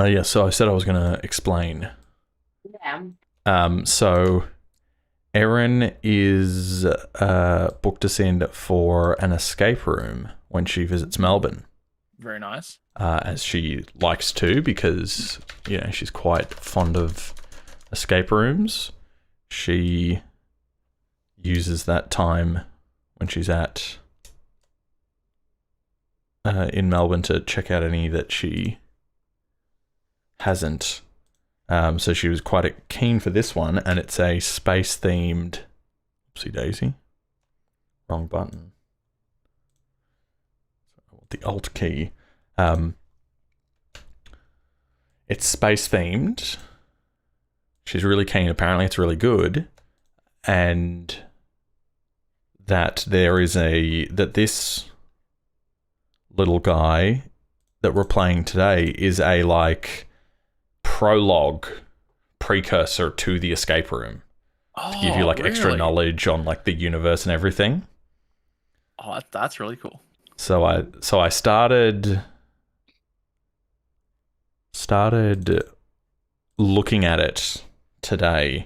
Yeah, so I said I was going to explain. Yeah. So Erin is booked us in for an escape room when she visits Melbourne. Very nice. As she likes to, because, she's quite fond of escape rooms. She uses that time when she's in Melbourne to check out any that she hasn't. So she was quite keen for this one, and it's a space-themed... Oopsie daisy. Wrong button. The Alt key. It's space-themed. She's really keen. Apparently it's really good. And that this little guy that we're playing today is a, prologue precursor to the escape room. Oh, To give you, extra really? knowledge on, the universe and everything. Oh, that's really cool. So I started looking at it today,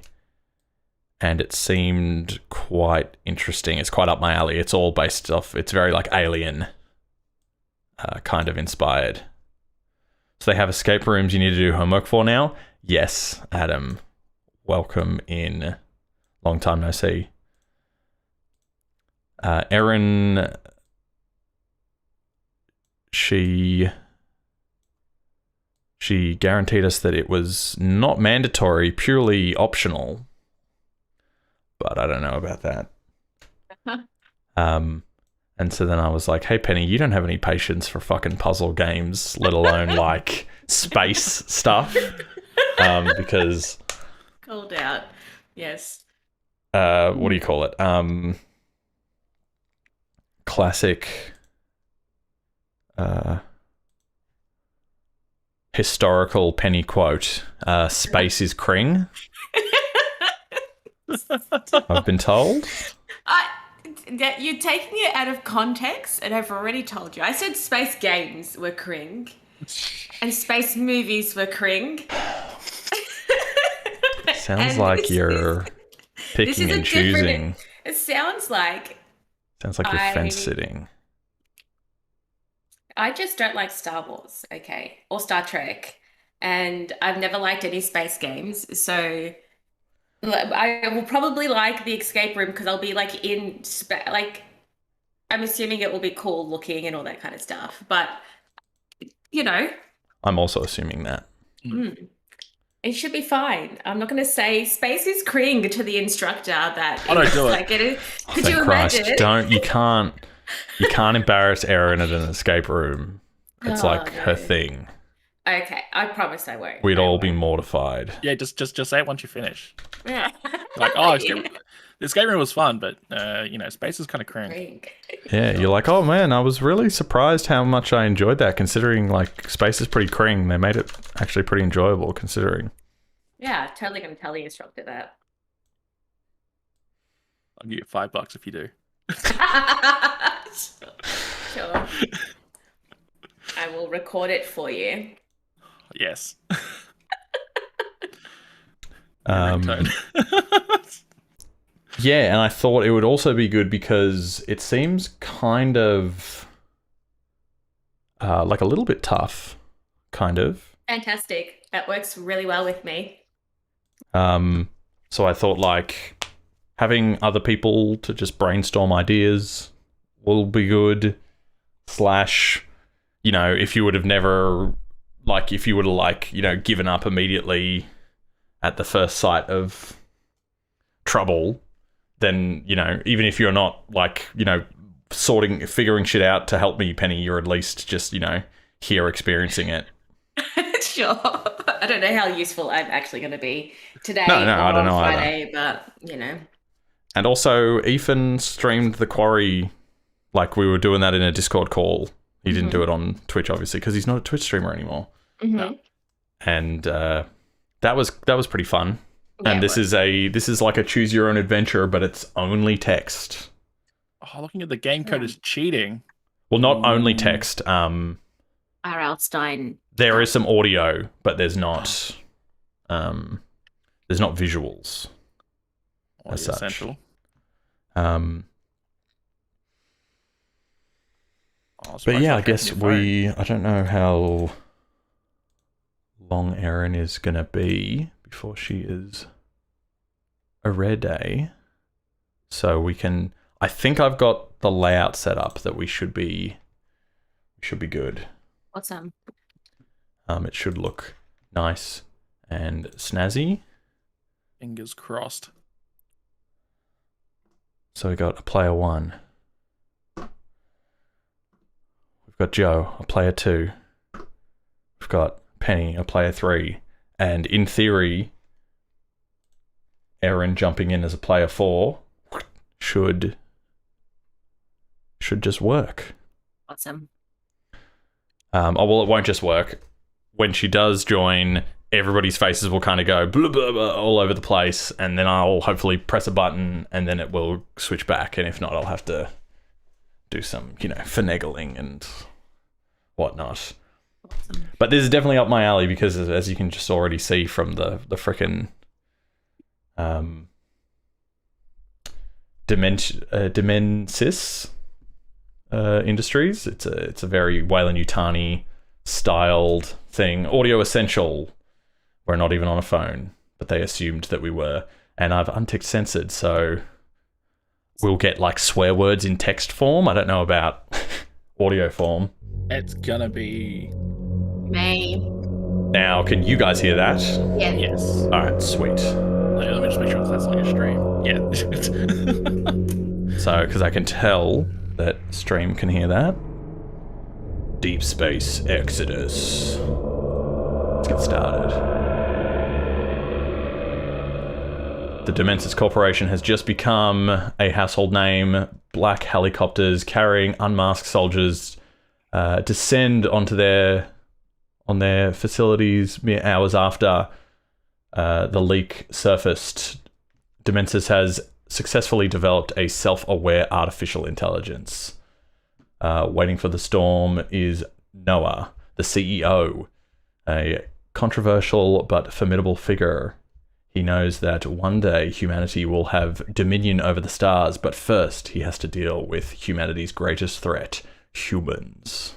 and it seemed quite interesting. It's quite up my alley. It's all based off... It's very, Alien kind of inspired. So they have escape rooms you need to do homework for now. Yes, Adam. Welcome in. Long time no see. Erin... She guaranteed us that it was not mandatory, purely optional. But I don't know about that. And so then I was like, hey, Penny, you don't have any patience for fucking puzzle games, let alone, space stuff. Because... Called out. Yes. What do you call it? Classic... historical Penny quote, space is cring. I've been told. You're taking it out of context, and I've already told you. I said space games were cring, and space movies were cring. Sounds like you're picking and choosing. It sounds like... Sounds like you're fence sitting. I just don't like Star Wars, okay, or Star Trek, and I've never liked any space games, so I will probably like the escape room because I'll be I'm assuming it will be cool looking and all that kind of stuff, but I'm also assuming that. It should be fine. I'm not going to say space is cring to the instructor that... I don't do it. Could you imagine? You can't embarrass Erin at an escape room. It's her thing. Okay, I promise I won't. We'd all be mortified. Yeah, just say it once you finish. Yeah. The escape room was fun, but space is kind of cring. Yeah, you're like, oh man, I was really surprised how much I enjoyed that, considering space is pretty cring. They made it actually pretty enjoyable, considering. Yeah, totally going to tell the instructor that. I'll give you $5 if you do. Sure. I will record it for you. Yes. Yeah, and I thought it would also be good because it seems kind of a little bit tough, kind of. Fantastic. That works really well with me. So I thought having other people to just brainstorm ideas will be good. Slash, if you would have never, if you would have given up immediately at the first sight of trouble, then, even if you're not figuring shit out to help me, Penny, you're at least just, here experiencing it. Sure. I don't know how useful I'm actually going to be today. No, I don't know Friday, either. But, And also, Ethan streamed The Quarry, we were doing that in a Discord call. He didn't do it on Twitch, obviously, because he's not a Twitch streamer anymore. Mm-hmm. And that was pretty fun. Yeah, and this is like a choose your own adventure, but it's only text. Oh, looking at the game code is cheating. Well, not only text. R.L. Stein. There is some audio, but there's not visuals as such. Essential. But yeah, I guess I don't know how long Erin is going to be before she is ready. So I think I've got the layout set up that we should be good. What's It should look nice and snazzy. Fingers crossed. So we got a player 1. We've got Joe, a player 2. We've got Penny, a player 3. And in theory, Erin jumping in as a player 4 should just work. Awesome. Well, it won't just work. When she does join, everybody's faces will kind of go blah, blah, blah, all over the place, and then I'll hopefully press a button, and then it will switch back. And if not, I'll have to do some, finagling and whatnot. Awesome. But this is definitely up my alley because, as you can just already see from the frickin' Dimensis Industries. It's a very Weyland-Yutani styled thing. Audio Essential. We're not even on a phone, but they assumed that we were. And I've unticked censored, so we'll get like swear words in text form. I don't know about audio form. It's gonna be... May. Now, can you guys hear that? Yeah. Yes. All right, sweet. Let me just make sure that's like a stream. Yeah. So, because I can tell that stream can hear that. Deep Space Exodus. Let's get started. The Dementis Corporation has just become a household name. Black helicopters carrying unmasked soldiers descend onto their facilities mere hours after the leak surfaced. Dementis has successfully developed a self-aware artificial intelligence. Waiting for the storm is Noah, the CEO, a controversial but formidable figure. He knows that one day humanity will have dominion over the stars, but first he has to deal with humanity's greatest threat, humans.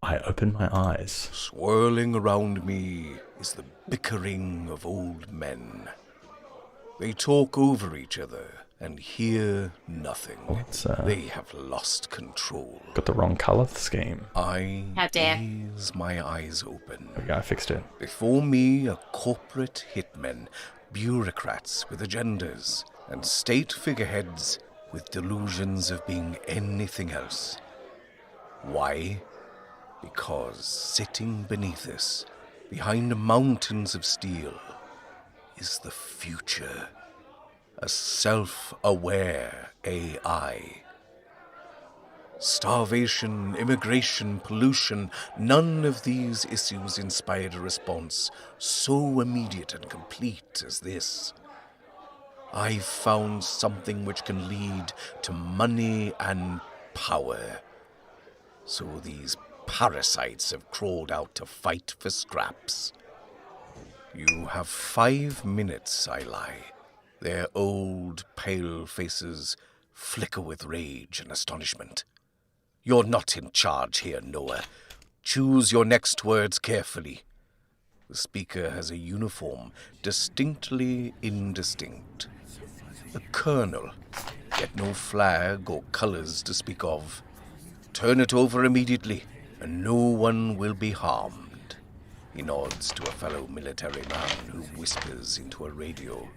I open my eyes. Swirling around me is the bickering of old men. They talk over each other and hear nothing. They have lost control. Got the wrong color scheme. How dare. Ease my eyes open. There we go, I fixed it. Before me are corporate hitmen, bureaucrats with agendas, and state figureheads with delusions of being anything else. Why? Because sitting beneath us, behind mountains of steel, is the future. A self-aware AI. Starvation, immigration, pollution, none of these issues inspired a response so immediate and complete as this. I've found something which can lead to money and power. So these parasites have crawled out to fight for scraps. You have 5 minutes, I lie. Their old, pale faces flicker with rage and astonishment. You're not in charge here, Noah. Choose your next words carefully. The speaker has a uniform, distinctly indistinct. A colonel, yet no flag or colors to speak of. Turn it over immediately, and no one will be harmed. He nods to a fellow military man who whispers into a radio.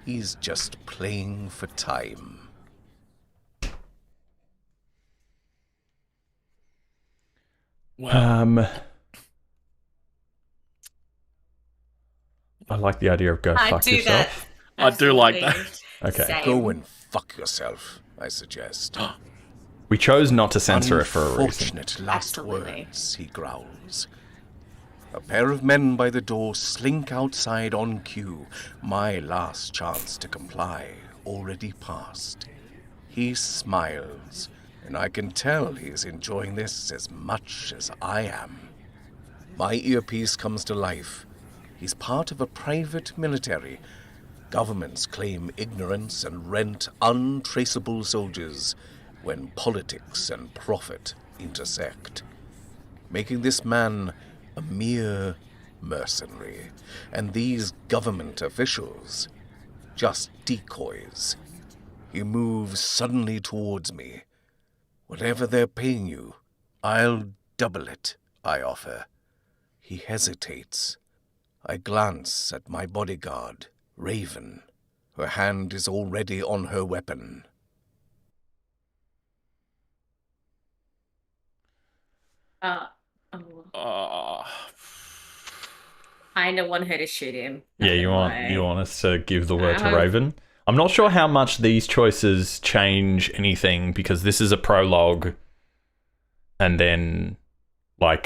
He's just playing for time. Wow. I like the idea of go I fuck do yourself. I do like that. Okay. Same. Go and fuck yourself, I suggest. We chose not to censor it for a reason. Unfortunate last Absolutely. words, he growls. A pair of men by the door slink outside on cue. My last chance to comply already passed. He smiles, and I can tell he is enjoying this as much as I am. My earpiece comes to life. He's part of a private military. Governments claim ignorance and rent untraceable soldiers when politics and profit intersect, making this man a mere mercenary, and these government officials just decoys. He moves suddenly towards me. Whatever they're paying you, I'll double it, I offer. He hesitates. I glance at my bodyguard, Raven. Her hand is already on her weapon. Oh, Uh, I don't want her to shoot him. Yeah, you want us to give the word to Raven? I'm not sure how much these choices change anything because this is a prologue, and then I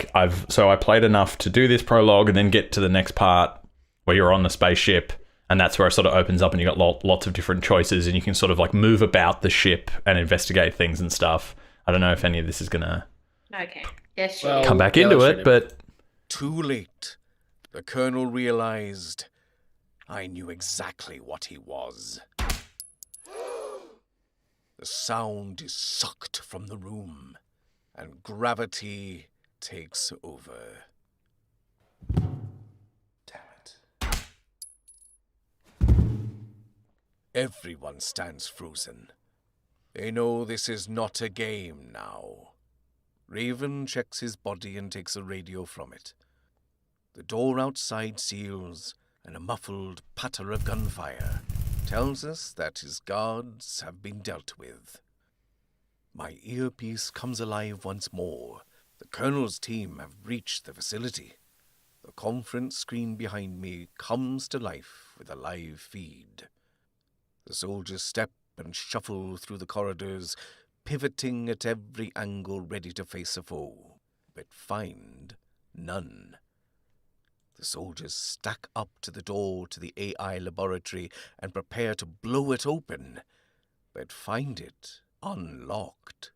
played enough to do this prologue and then get to the next part where you're on the spaceship, and that's where it sort of opens up and you got lots of different choices and you can sort of like move about the ship and investigate things and stuff. I don't know if any of this is gonna Okay. Yes, Well, come back yeah, into let's it, shoot him. but Too late. The Colonel realized I knew exactly what he was. The sound is sucked from the room, and gravity takes over. Damn it. Everyone stands frozen. They know this is not a game now. Raven checks his body and takes a radio from it. The door outside seals, and a muffled patter of gunfire tells us that his guards have been dealt with. My earpiece comes alive once more. The Colonel's team have breached the facility. The conference screen behind me comes to life with a live feed. The soldiers step and shuffle through the corridors, pivoting at every angle ready to face a foe, but find none. The soldiers stack up to the door to the AI laboratory and prepare to blow it open, but find it unlocked.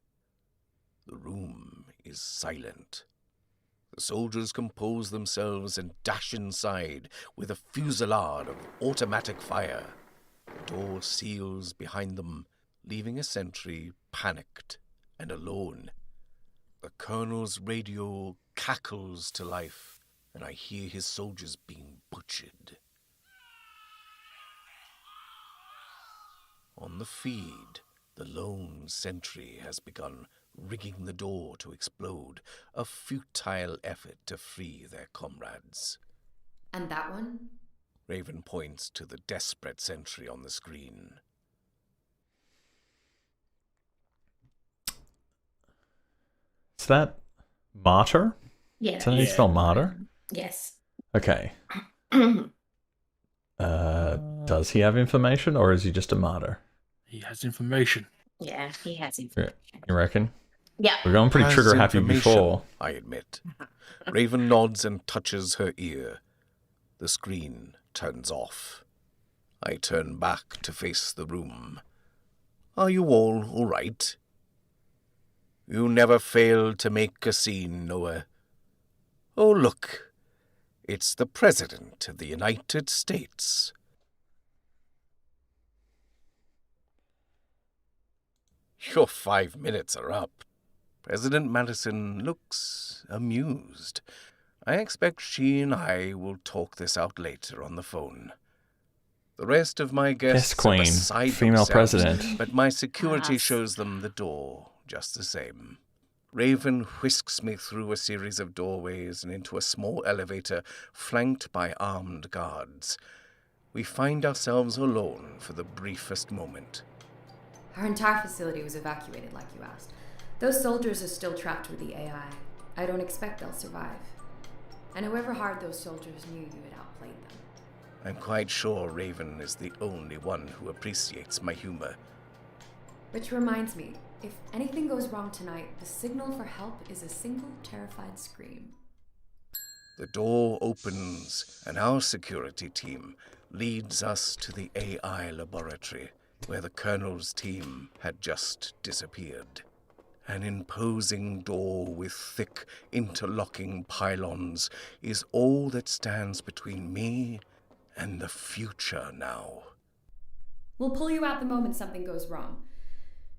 The room is silent. The soldiers compose themselves and dash inside with a fusillade of automatic fire. The door seals behind them, leaving a sentry panicked and alone. The Colonel's radio cackles to life, and I hear his soldiers being butchered. On the feed, the lone sentry has begun rigging the door to explode, a futile effort to free their comrades. And that one? Raven points to the desperate sentry on the screen. is that Martyr? Yeah. Is that how you spell Martyr? Yes. Okay. Does he have information, or is he just a martyr? he has information. Yeah, he has information. You reckon? Yeah. We're going pretty Has trigger happy information, before. I admit. Raven nods and touches her ear. The screen turns off. I turn back to face the room. Are you all right? You never fail to make a scene, Noah. Oh, look. It's the President of the United States. Your 5 minutes are up. President Madison looks amused. I expect she and I will talk this out later on the phone. The rest of my guests Yes, Queen. are beside Female themselves, president. but my security Yes. shows them the door just the same. Raven whisks me through a series of doorways and into a small elevator flanked by armed guards. We find ourselves alone for the briefest moment. Our entire facility was evacuated like you asked. Those soldiers are still trapped with the AI. I don't expect they'll survive. And however hard those soldiers knew you had outplayed them. I'm quite sure Raven is the only one who appreciates my humor. Which reminds me, if anything goes wrong tonight, the signal for help is a single terrified scream. The door opens, and our security team leads us to the AI laboratory, where the Colonel's team had just disappeared. An imposing door with thick, interlocking pylons is all that stands between me and the future now. We'll pull you out the moment something goes wrong.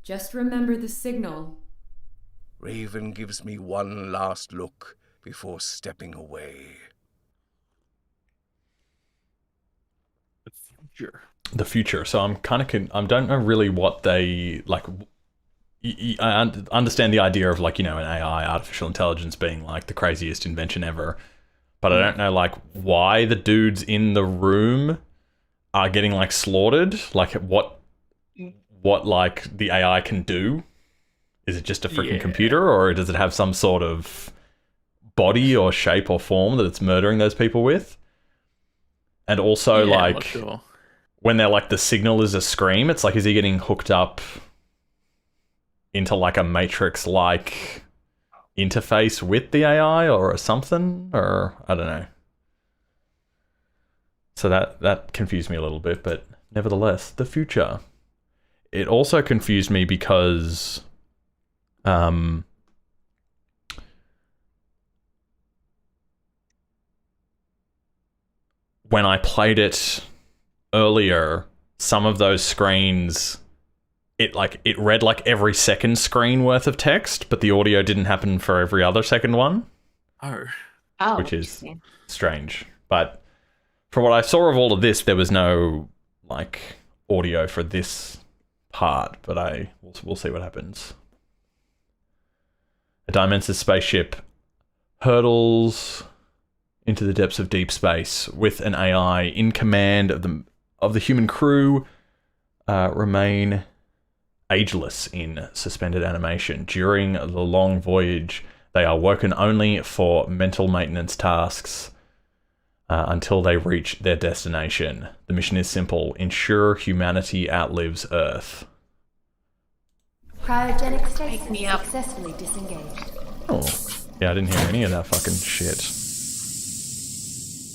Just remember the signal. Raven gives me one last look before stepping away. The future. The future. So I'm kind of I don't know really what they like. I understand the idea of like, you know, an AI, artificial intelligence, being like the craziest invention ever, but I don't know like why the dudes in the room are getting like slaughtered. Like what like the AI can do. Is it just a freaking computer, or does it have some sort of body or shape or form that it's murdering those people with? And also, Yeah, I'm like, not sure. when they're like, the signal is a scream, it's like, is he getting hooked up into like a Matrix-like interface with the AI or something? Or I don't know. So that confused me a little bit, but nevertheless, the future. It also confused me because when I played it earlier, some of those screens, it read like every second screen worth of text, but the audio didn't happen for every other second one, Oh. which is strange. But from what I saw of all of this, there was no like audio for this part, but we'll see what happens. A Dimensus spaceship hurtles into the depths of deep space with an AI in command of the human crew. Remain ageless in suspended animation. During the long voyage, they are woken only for mental maintenance tasks until they reach their destination. The mission is simple: ensure humanity outlives Earth. Cryogenic stasis Wake me up. successfully disengaged. Oh, yeah, I didn't hear any of that fucking shit.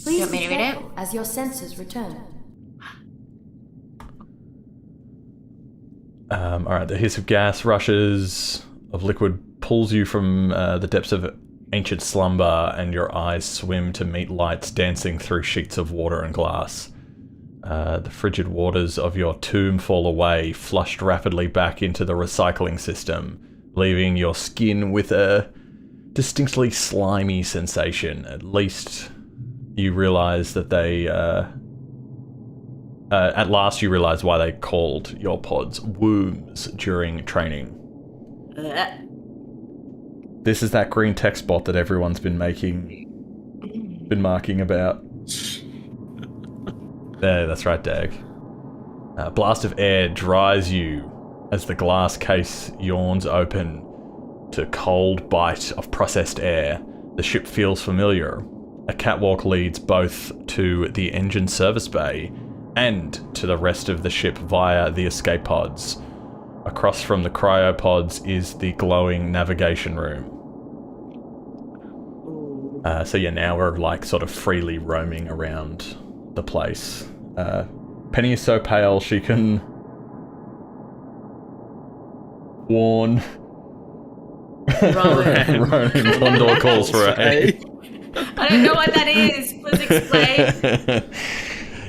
Please want me be to read it? careful as your senses return. Alright, the hiss of gas rushes of liquid pulls you from the depths of ancient slumber, and your eyes swim to meet lights dancing through sheets of water and glass. The frigid waters of your tomb fall away, flushed rapidly back into the recycling system, leaving your skin with a distinctly slimy sensation. At least you realize that they... at last you realize why they called your pods wombs during training. This is that green text bot that everyone's been marking about. There, that's right, Dag. A blast of air dries you as the glass case yawns open to cold bite of processed air. The ship feels familiar. A catwalk leads both to the engine service bay and to the rest of the ship via the escape pods. Across from the cryopods is the glowing navigation room. So yeah, now we're like sort of freely roaming around the place. Penny is so pale she can warn Ronan. Ronan Condor calls for aid. I don't know what that is. Please explain.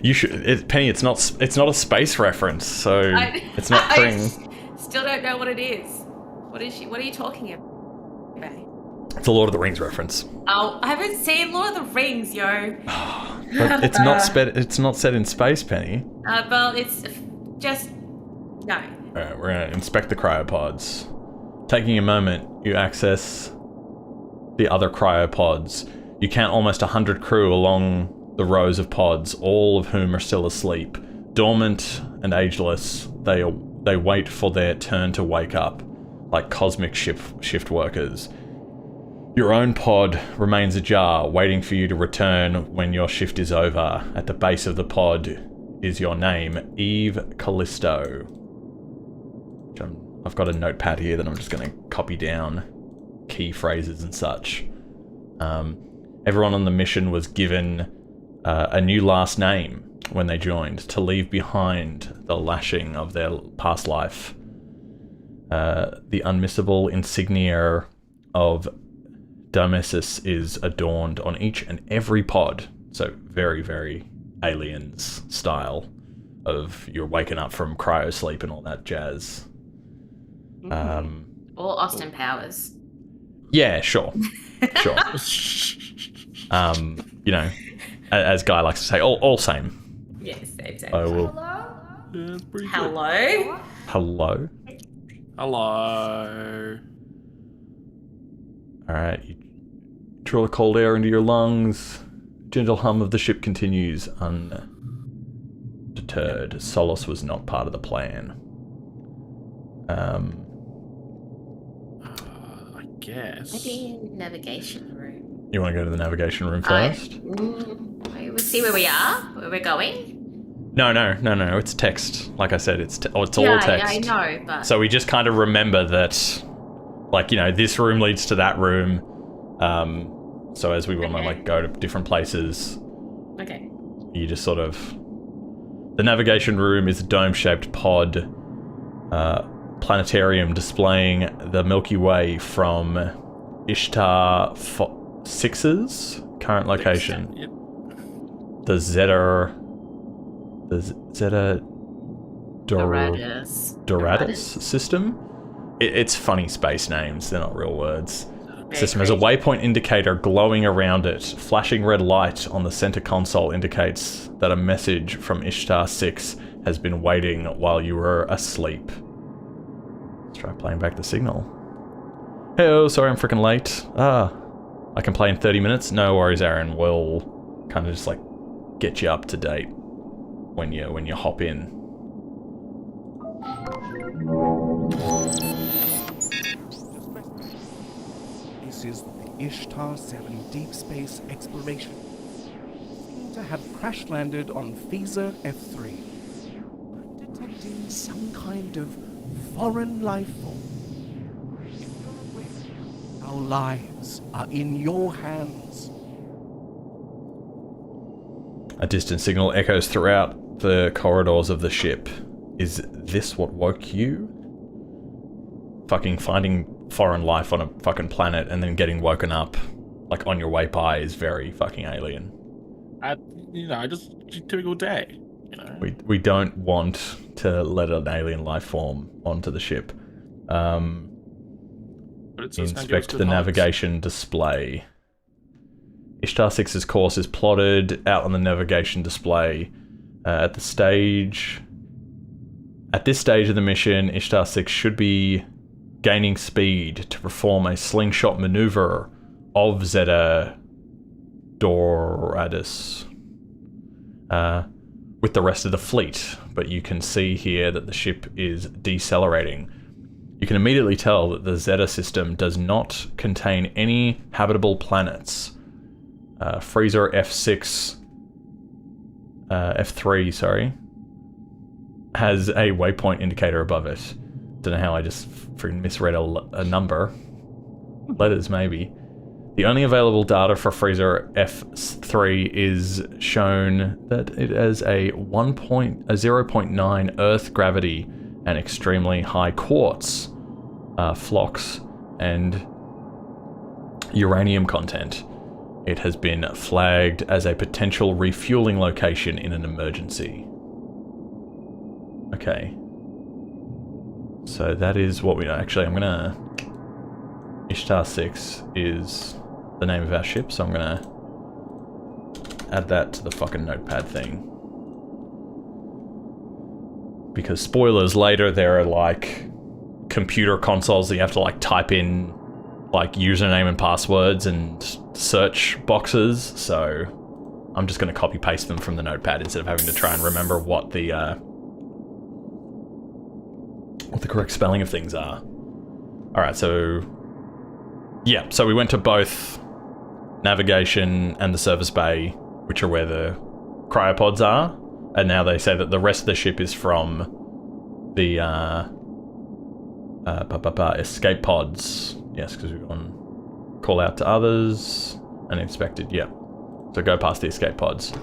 You should, Penny. It's not a space reference, so it's not Kring. Still don't know what it is. What is she? What are you talking about? It's a Lord of the Rings reference. Oh, I haven't seen Lord of the Rings, yo. But it's not set in space, Penny. Well, it's just no. Alright, we're gonna inspect the cryopods. Taking a moment, you access the other cryopods. You count almost 100 crew along the rows of pods, all of whom are still asleep. Dormant and ageless, they wait for their turn to wake up, like cosmic shift workers. Your own pod remains ajar, waiting for you to return when your shift is over. At the base of the pod is your name, Eve Callisto. I've got a notepad here that I'm just going to copy down key phrases and such. Everyone on the mission was given a new last name when they joined, to leave behind the lashing of their past life. The unmissable insignia of Domesis is adorned on each and every pod. So very, very Aliens style of you're waking up from cryo sleep and all that jazz. Or Austin Powers. Yeah, sure. Sure. You know, as Guy likes to say, all same. Yes, same. I will. Yeah, it's pretty good. Hello? Hello. Hello. Alright, you draw the cold air into your lungs. Gentle hum of the ship continues undeterred. Solace was not part of the plan. I guess. Maybe navigation room. You want to go to the navigation room first? We'll see where we are, where we're going. No, it's text. Like I said, it's all text. Yeah, I know, but... So we just kind of remember that, like, you know, this room leads to that room. So as we want to, like, go to different places, Okay. you just sort of... The navigation room is a dome-shaped pod planetarium displaying the Milky Way from Ishtar 6's current location. Yep. The Zeta Doradus system. It's funny space names, they're not real words. System has a waypoint indicator glowing around it. Flashing red light on the center console indicates that a message from Ishtar 6 has been waiting while you were asleep. Let's try playing back the signal. Hey, sorry I'm freaking late. I can play in 30 minutes. No worries, Aaron. We'll kind of just like get you up to date when you hop in. This is the Ishtar 7 deep space exploration. Seem to have crash landed on Phaser F3. I'm detecting some kind of foreign life form. If you're aware, our lives are in your hands. A distant signal echoes throughout the corridors of the ship. Is this what woke you? Fucking finding foreign life on a fucking planet and then getting woken up, like, on your way by is very fucking alien. Just typical day, you know. We don't want to let an alien life form onto the ship. But it's just gonna give us Inspect good the vibes. navigation display. Ishtar 6's course is plotted out on the navigation display. At this stage of the mission, Ishtar 6 should be gaining speed to perform a slingshot maneuver of Zeta Doradus with the rest of the fleet, but you can see here that the ship is decelerating. You can immediately tell that the Zeta system does not contain any habitable planets. Freezer F3, sorry, has a waypoint indicator above it. Don't know how I just freaking misread a number. Letters, maybe. The only available data for Freezer F3 is shown that it has a 0.9 Earth gravity and extremely high quartz, flux, and uranium content. It has been flagged as a potential refueling location in an emergency. Okay. So that is what we know. Actually, I'm gonna... Ishtar 6 is the name of our ship, so I'm gonna add that to the fucking notepad thing. Because spoilers, later there are like computer consoles that you have to like type in like username and passwords and search boxes, so I'm just gonna copy paste them from the notepad instead of having to try and remember what the correct spelling of things are. Alright, so yeah, so we went to both navigation and the service bay, which are where the cryopods are, and now they say that the rest of the ship is from the escape pods. Yes, because we've gone call out to others and inspected, yeah. So go past the escape pods.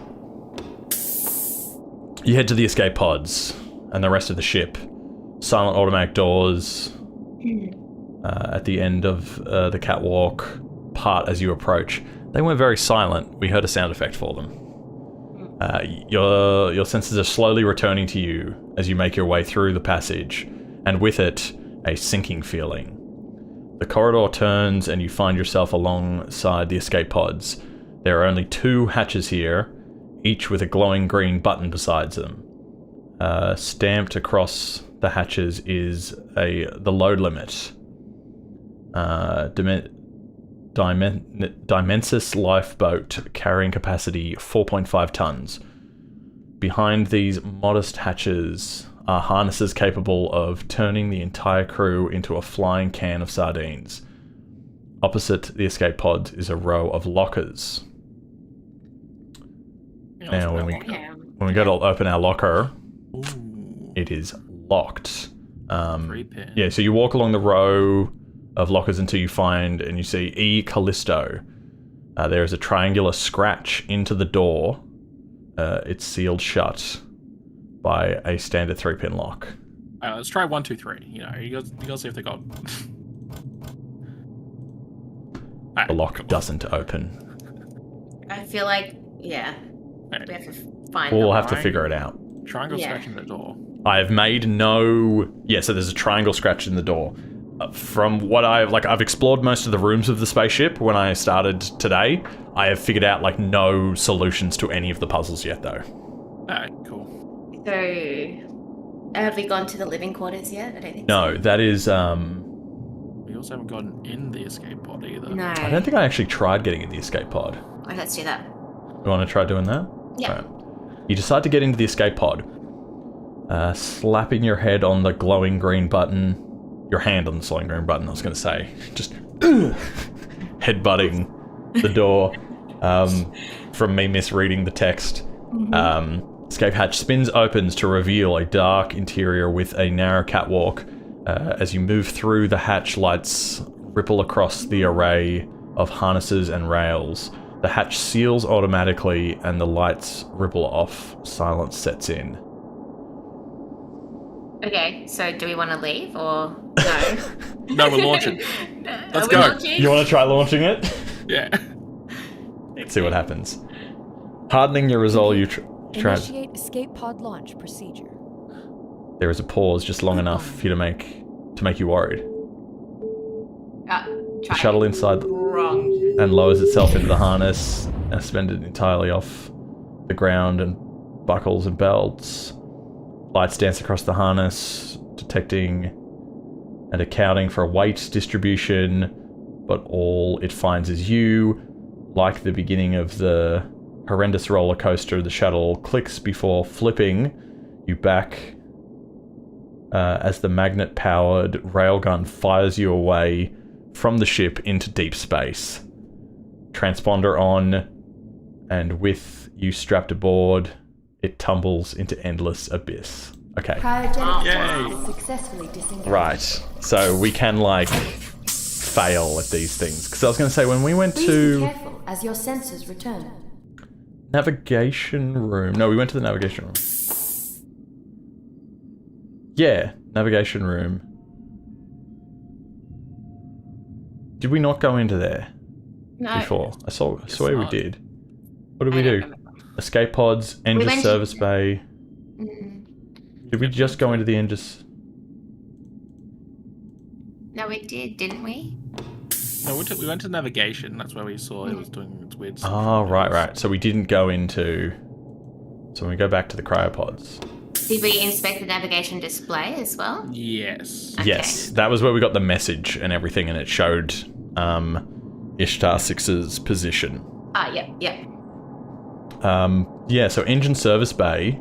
You head to the escape pods and the rest of the ship. Silent automatic doors At the end of the catwalk part as you approach. They weren't very silent. We heard a sound effect for them. Your senses are slowly returning to you as you make your way through the passage, and with it, a sinking feeling. The corridor turns and you find yourself alongside the escape pods. There are only 2 hatches here, each with a glowing green button beside them. Stamped across the hatches is the load limit. Dimensus lifeboat carrying capacity 4.5 tons. Behind these modest hatches are harnesses capable of turning the entire crew into a flying can of sardines. Opposite the escape pods is a row of lockers. Now, when we go to open our locker, it is locked. Yeah, so you walk along the row of lockers until you find and you see E. Callisto. There is a triangular scratch into the door. It's sealed shut by a standard 3-pin lock. Let's try 1, 2, 3. You gotta see if they got. The lock doesn't open. I feel like, yeah, Right. we have to find We'll them. have to figure it out. Triangle Yeah. scratch in the door. I have made no... Yeah, so there's a triangle scratch in the door. From what I've explored most of the rooms of the spaceship when I started today. I have figured out, no solutions to any of the puzzles yet, though. Alright, cool. So, have we gone to the living quarters yet? I don't think No, that is, We also haven't gotten in the escape pod either. so. No. I don't think I actually tried getting in the escape pod. Okay, let's do that. You want to try doing that? Yeah. Alright. You decide to get into the escape pod. Slapping your head on the glowing green button. Your hand on the glowing green button, I was going to say. Just headbutting the door. From me misreading the text. Escape hatch opens to reveal a dark interior with a narrow catwalk. As you move through, the hatch lights ripple across the array of harnesses and rails. The hatch seals automatically and the lights ripple off. Silence sets in. Okay, so do we want to leave or no? No, we're launching. Let's Are we go. launching? You want to try launching it? Yeah. Let's see what happens. Hardening your resolve, you try. Initiate escape pod launch procedure. There is a pause just long enough for you to make you worried. The Try. shuttle inside Wrong. and lowers itself into the harness, suspended entirely off the ground and buckles and belts. Lights dance across the harness, detecting and accounting for weight distribution, but all it finds is you. Like the beginning of the horrendous roller coaster, the shuttle clicks before flipping you back as the magnet-powered railgun fires you away from the ship into deep space. Transponder on, and with you strapped aboard, it tumbles into endless abyss. Okay. Cryogenic Yay. test successfully disengaged. Right. So we can, fail at these things. Because I was going to say, when we went Please be to careful as your senses return. navigation room... No, we went to the navigation room. Yeah, navigation room. Did we not go into there No. before? I swear we not. did. What did I we don't do? remember. Escape pods, engine went to- service bay. Mm. Did we just go into the engine? No, we did, didn't we? No, we went to navigation. That's where we saw it was doing its weird stuff. Oh, right. So we didn't go into... So when we go back to the cryopods... Did we inspect the navigation display as well? Yes. Okay. Yes, that was where we got the message and everything, and it showed Ishtar 6's position. Ah, yep. Yeah, so engine service bay.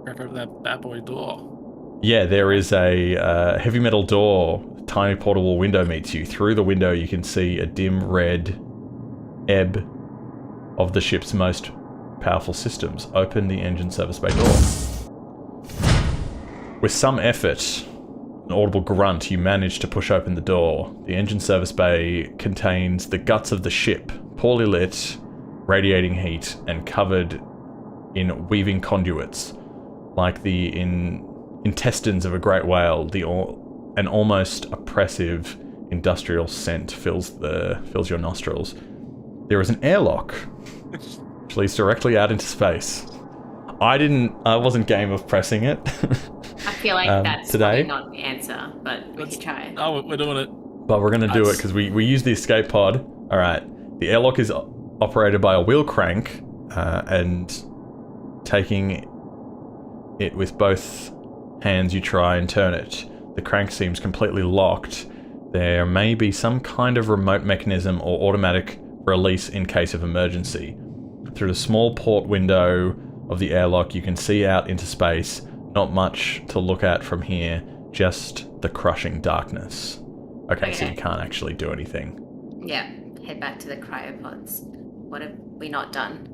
Grab over that bad boy door. Yeah, there is a heavy metal door. Tiny portable window meets you. Through the window, you can see a dim red ebb of the ship's most powerful systems. Open the engine service bay door. With some effort, an audible grunt, you manage to push open the door. The engine service bay contains the guts of the ship, poorly lit, radiating heat, and covered in weaving conduits. Like the intestines of a great whale, the an almost oppressive industrial scent fills your nostrils. There is an airlock which leads directly out into space. I wasn't game of pressing it. I feel like that's today. probably not the answer, but we can try. Oh, we're doing it. But we're going to do it because we use the escape pod. All right. The airlock is operated by a wheel crank, and taking it with both hands, you try and turn it. The crank seems completely locked. There may be some kind of remote mechanism or automatic release in case of emergency. Through the small port window of the airlock, you can see out into space. Not much to look at from here, just the crushing darkness. Okay, so you can't actually do anything. Yeah, head back to the cryopods. What have we not done?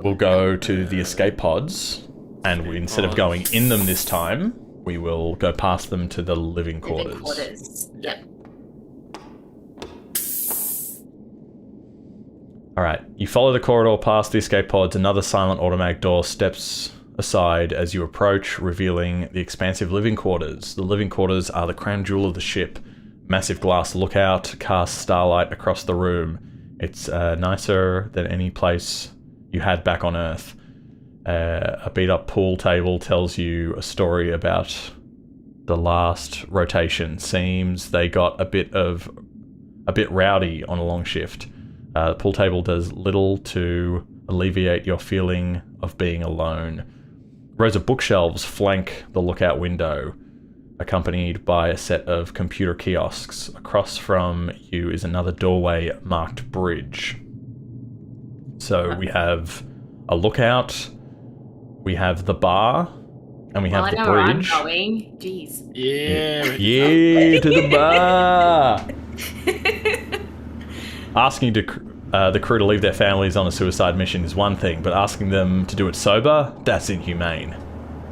We'll go to the escape pods, and instead of going in them this time, we will go past them to the living quarters. Yep. Alright, you follow the corridor past the escape pods. Another silent automatic door steps aside as you approach, revealing the expansive living quarters. The living quarters are the crown jewel of the ship. Massive glass lookout casts starlight across the room. It's nicer than any place you had back on Earth. A beat-up pool table tells you a story about the last rotation. Seems they got a bit rowdy on a long shift. The pool table does little to alleviate your feeling of being alone. Rows of bookshelves flank the lookout window, accompanied by a set of computer kiosks. Across from you is another doorway marked bridge. So we have a lookout, we have the bar, and we have the bridge. I'm going. Jeez. Yeah, to the bar! Asking the crew to leave their families on a suicide mission is one thing, but asking them to do it sober, that's inhumane.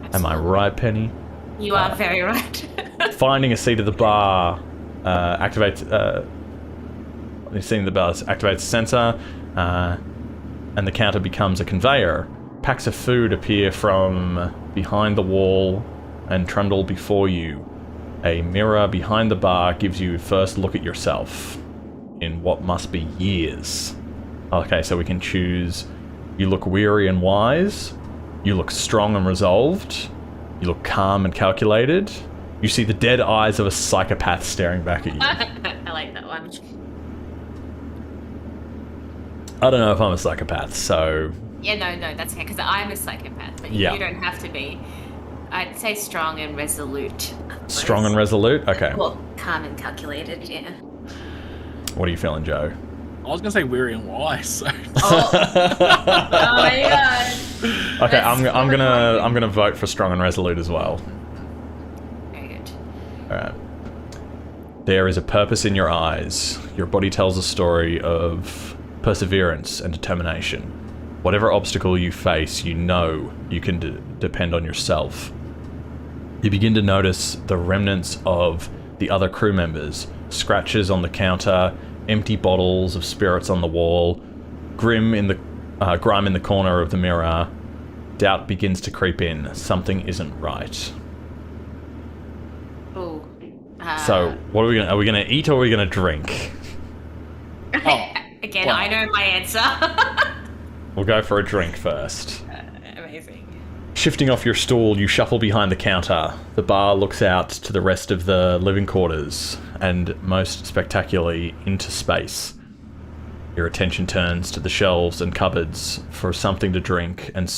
Absolutely. Am I right, Penny? You are very right. Finding a seat at the bar activates the sensor, and the counter becomes a conveyor. Packs of food appear from behind the wall and trundle before you. A mirror behind the bar gives you first look at yourself in what must be years. Okay, so we can choose. You look weary and wise. You look strong and resolved. You look calm and calculated. You see the dead eyes of a psychopath staring back at you. I like that one. I don't know if I'm a psychopath, so... Yeah, no, that's okay, because I'm a psychopath, but you don't have to be. I'd say strong and resolute. Strong and resolute? Okay. Well, calm and calculated, yeah. What are you feeling, Joe? I was gonna say weary and wise. So. Oh my god. Okay, I'm gonna vote for strong and resolute as well. Very good. All right. There is a purpose in your eyes. Your body tells a story of perseverance and determination. Whatever obstacle you face, you know you can depend on yourself. You begin to notice the remnants of the other crew members. Scratches on the counter, empty bottles of spirits on the wall, grime in the corner of the mirror. Doubt begins to creep in. Something isn't right. Ooh. So, what are we gonna? Are we gonna eat or are we gonna drink? Again, I know my answer. We'll go for a drink first. Amazing. Shifting off your stool, you shuffle behind the counter. The bar looks out to the rest of the living quarters, and most spectacularly, into space. Your attention turns to the shelves and cupboards for something to drink, and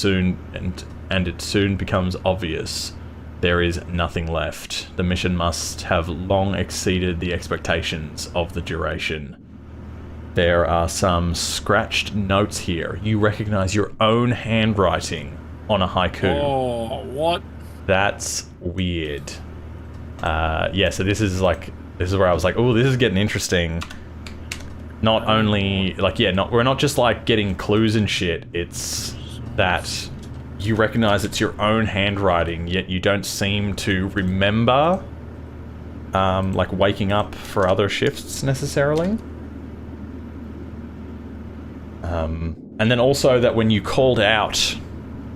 it soon becomes obvious there is nothing left. The mission must have long exceeded the expectations of the duration. There are some scratched notes here. You recognize your own handwriting on a haiku. Oh, what? That's weird. Yeah, so this is where I was like, oh, this is getting interesting. Not only, we're not just like getting clues and shit, it's that you recognize it's your own handwriting, yet you don't seem to remember, waking up for other shifts necessarily. And then also that when you called out,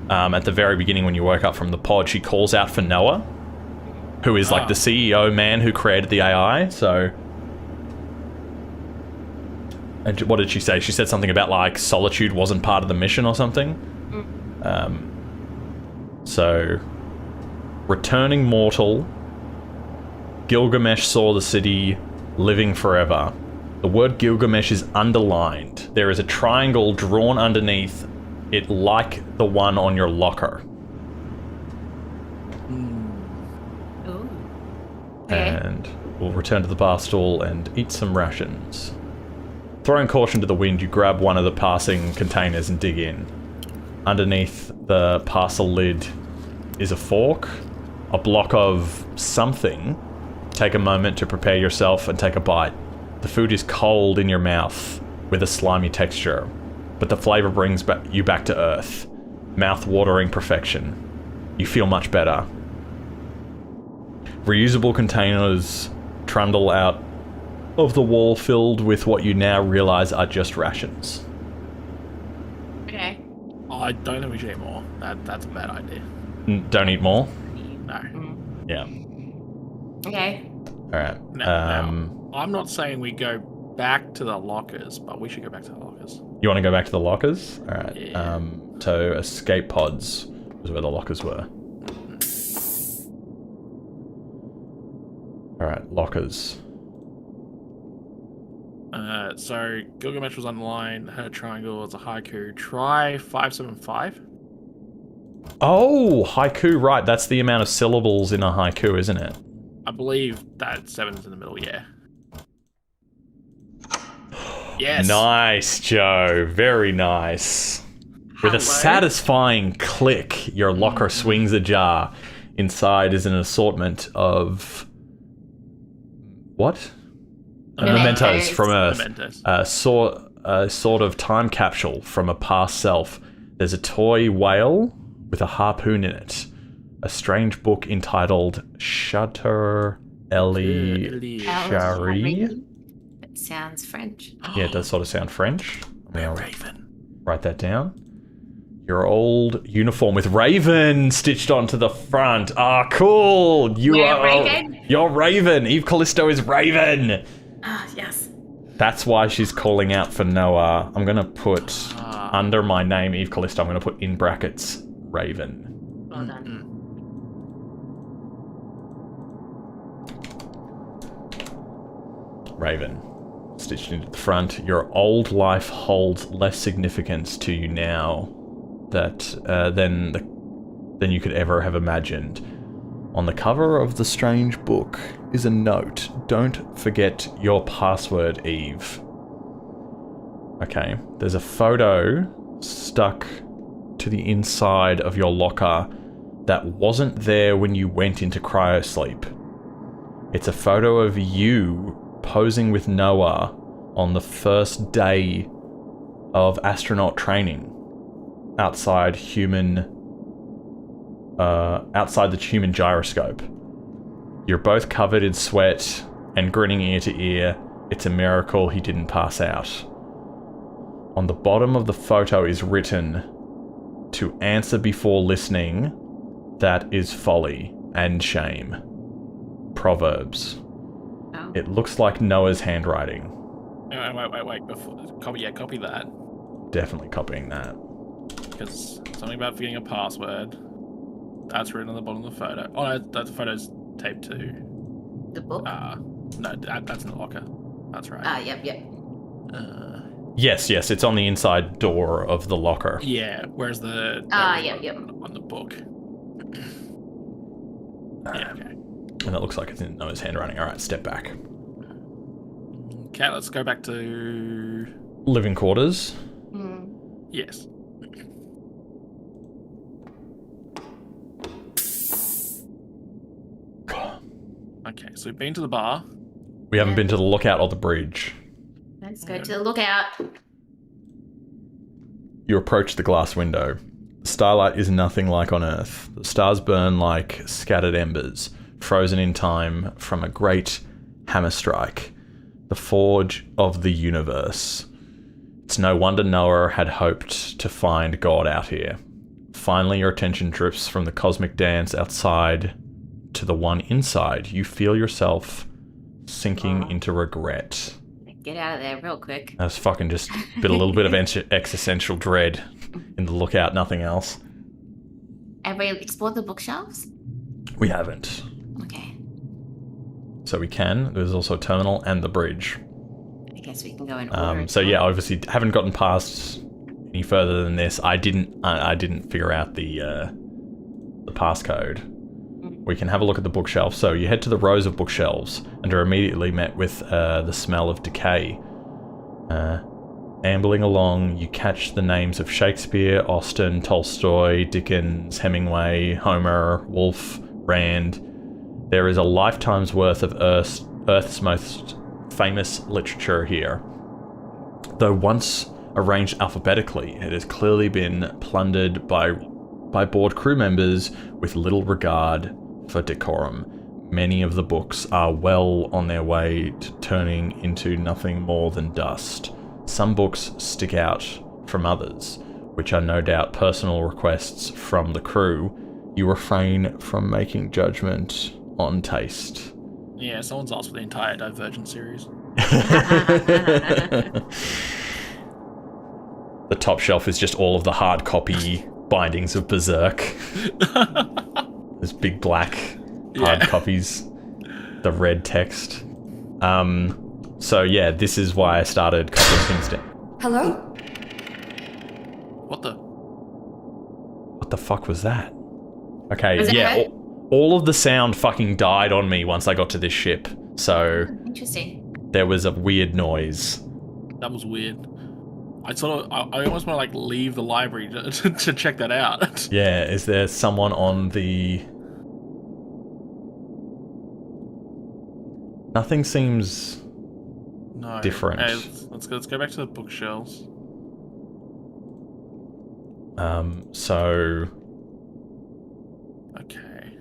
at the very beginning when you woke up from the pod, she calls out for Noah. who is like the CEO man who created the AI. So, and what did she say? She said something about like solitude wasn't part of the mission or something. So, returning mortal, Gilgamesh saw the city living forever. The word Gilgamesh is underlined. There is a triangle drawn underneath it like the one on your locker. Ooh. Okay. And we'll return to the bar stool and eat some rations. Throwing caution to the wind, you grab one of the passing containers and dig in. Underneath the parcel lid is a fork, a block of something. Take a moment to prepare yourself and take a bite. The food is cold in your mouth with a slimy texture, but the flavor brings you back to earth. Mouth-watering perfection. You feel much better. Reusable containers trundle out of the wall filled with what you now realize are just rations. Okay. I don't think we should eat more. That's a bad idea. Don't eat more? No. Yeah. Okay. Alright. Now, I'm not saying we go back to the lockers, but we should go back to the lockers. You want to go back to the lockers? Alright. Yeah. So escape pods was where the lockers were. Alright, lockers. So Gilgamesh was underlined, had a triangle, it's a haiku. Try 575. Oh, haiku, right. That's the amount of syllables in a haiku, isn't it? I believe that 7's in the middle, yeah. Yes. Nice, Joe. Very nice. With a satisfying click, your locker swings ajar. Inside is an assortment of... What? Mementos from Earth. Mementos. A sort of time capsule from a past self. There's a toy whale with a harpoon in it. A strange book entitled Shutter Eli Shari. It sounds French. Yeah, it does sort of sound French. I'll Raven. write that down. Your old uniform with Raven stitched onto the front. Ah, cool. We're Raven? You're Raven. Eve Callisto is Raven. Ah, yes. That's why she's calling out for Noah. I'm going to put under my name, Eve Callisto, I'm going to put in brackets, Raven. Well done. Raven. Stitched into the front. Your old life holds less significance to you now than you could ever have imagined. On the cover of the strange book is a note. Don't forget your password, Eve. Okay, there's a photo stuck to the inside of your locker that wasn't there when you went into cryosleep. It's a photo of you posing with Noah on the first day of astronaut training outside the human gyroscope. You're both covered in sweat and grinning ear to ear. It's a miracle he didn't pass out. On the bottom of the photo is written, "To answer before listening, that is folly and shame." Proverbs. Oh. It looks like Noah's handwriting. Wait. Copy that. Definitely copying that. Because something about forgetting a password. That's written on the bottom of the photo. Oh, no, that photo's taped to. The book? No, that's in the locker. That's right. Yep. Yes, it's on the inside door of the locker. Yeah, where's the... Yep. On the book. Yeah, okay. And it looks like it's in Noah's handwriting. Alright, step back. Okay, let's go back to... Living quarters. Yes. Okay, so we've been to the bar. We haven't been to the lookout or the bridge. Let's go to the lookout. You approach the glass window. The starlight is nothing like on Earth. The stars burn like scattered embers, frozen in time from a great hammer strike, the forge of the universe. It's no wonder Noah had hoped to find God out here. Finally, your attention drifts from the cosmic dance outside to the one inside, you feel yourself sinking into regret. Get out of there real quick. That's fucking just a little bit of existential dread in the lookout, nothing else. Have we explored the bookshelves? We haven't. Okay. So we can. There's also a terminal and the bridge. I guess we can go in order. So yeah, obviously haven't gotten past any further than this. I didn't figure out the passcode. We can have a look at the bookshelf. So you head to the rows of bookshelves and are immediately met with the smell of decay. Ambling along, you catch the names of Shakespeare, Austen, Tolstoy, Dickens, Hemingway, Homer, Woolf, Rand. There is a lifetime's worth of Earth's most famous literature here. Though once arranged alphabetically, it has clearly been plundered by bored crew members with little regard for decorum. Many of the books are well on their way to turning into nothing more than dust. Some books stick out from others, which are no doubt personal requests from the crew. You refrain from making judgment on taste. Yeah, someone's asked for the entire Divergent series. The top shelf is just all of the hard copy bindings of Berserk. There's big black hard copies. The red text. So yeah, this is why I started copying things down. Hello? What the fuck was that? Okay, Was it yeah, her? all of the sound fucking died on me once I got to this ship. So Interesting. there was a weird noise. That was weird. I almost want to like leave the library to check that out. Yeah, is there someone on the... Nothing seems... No. different. Hey, let's go back to the bookshelves. So... Okay.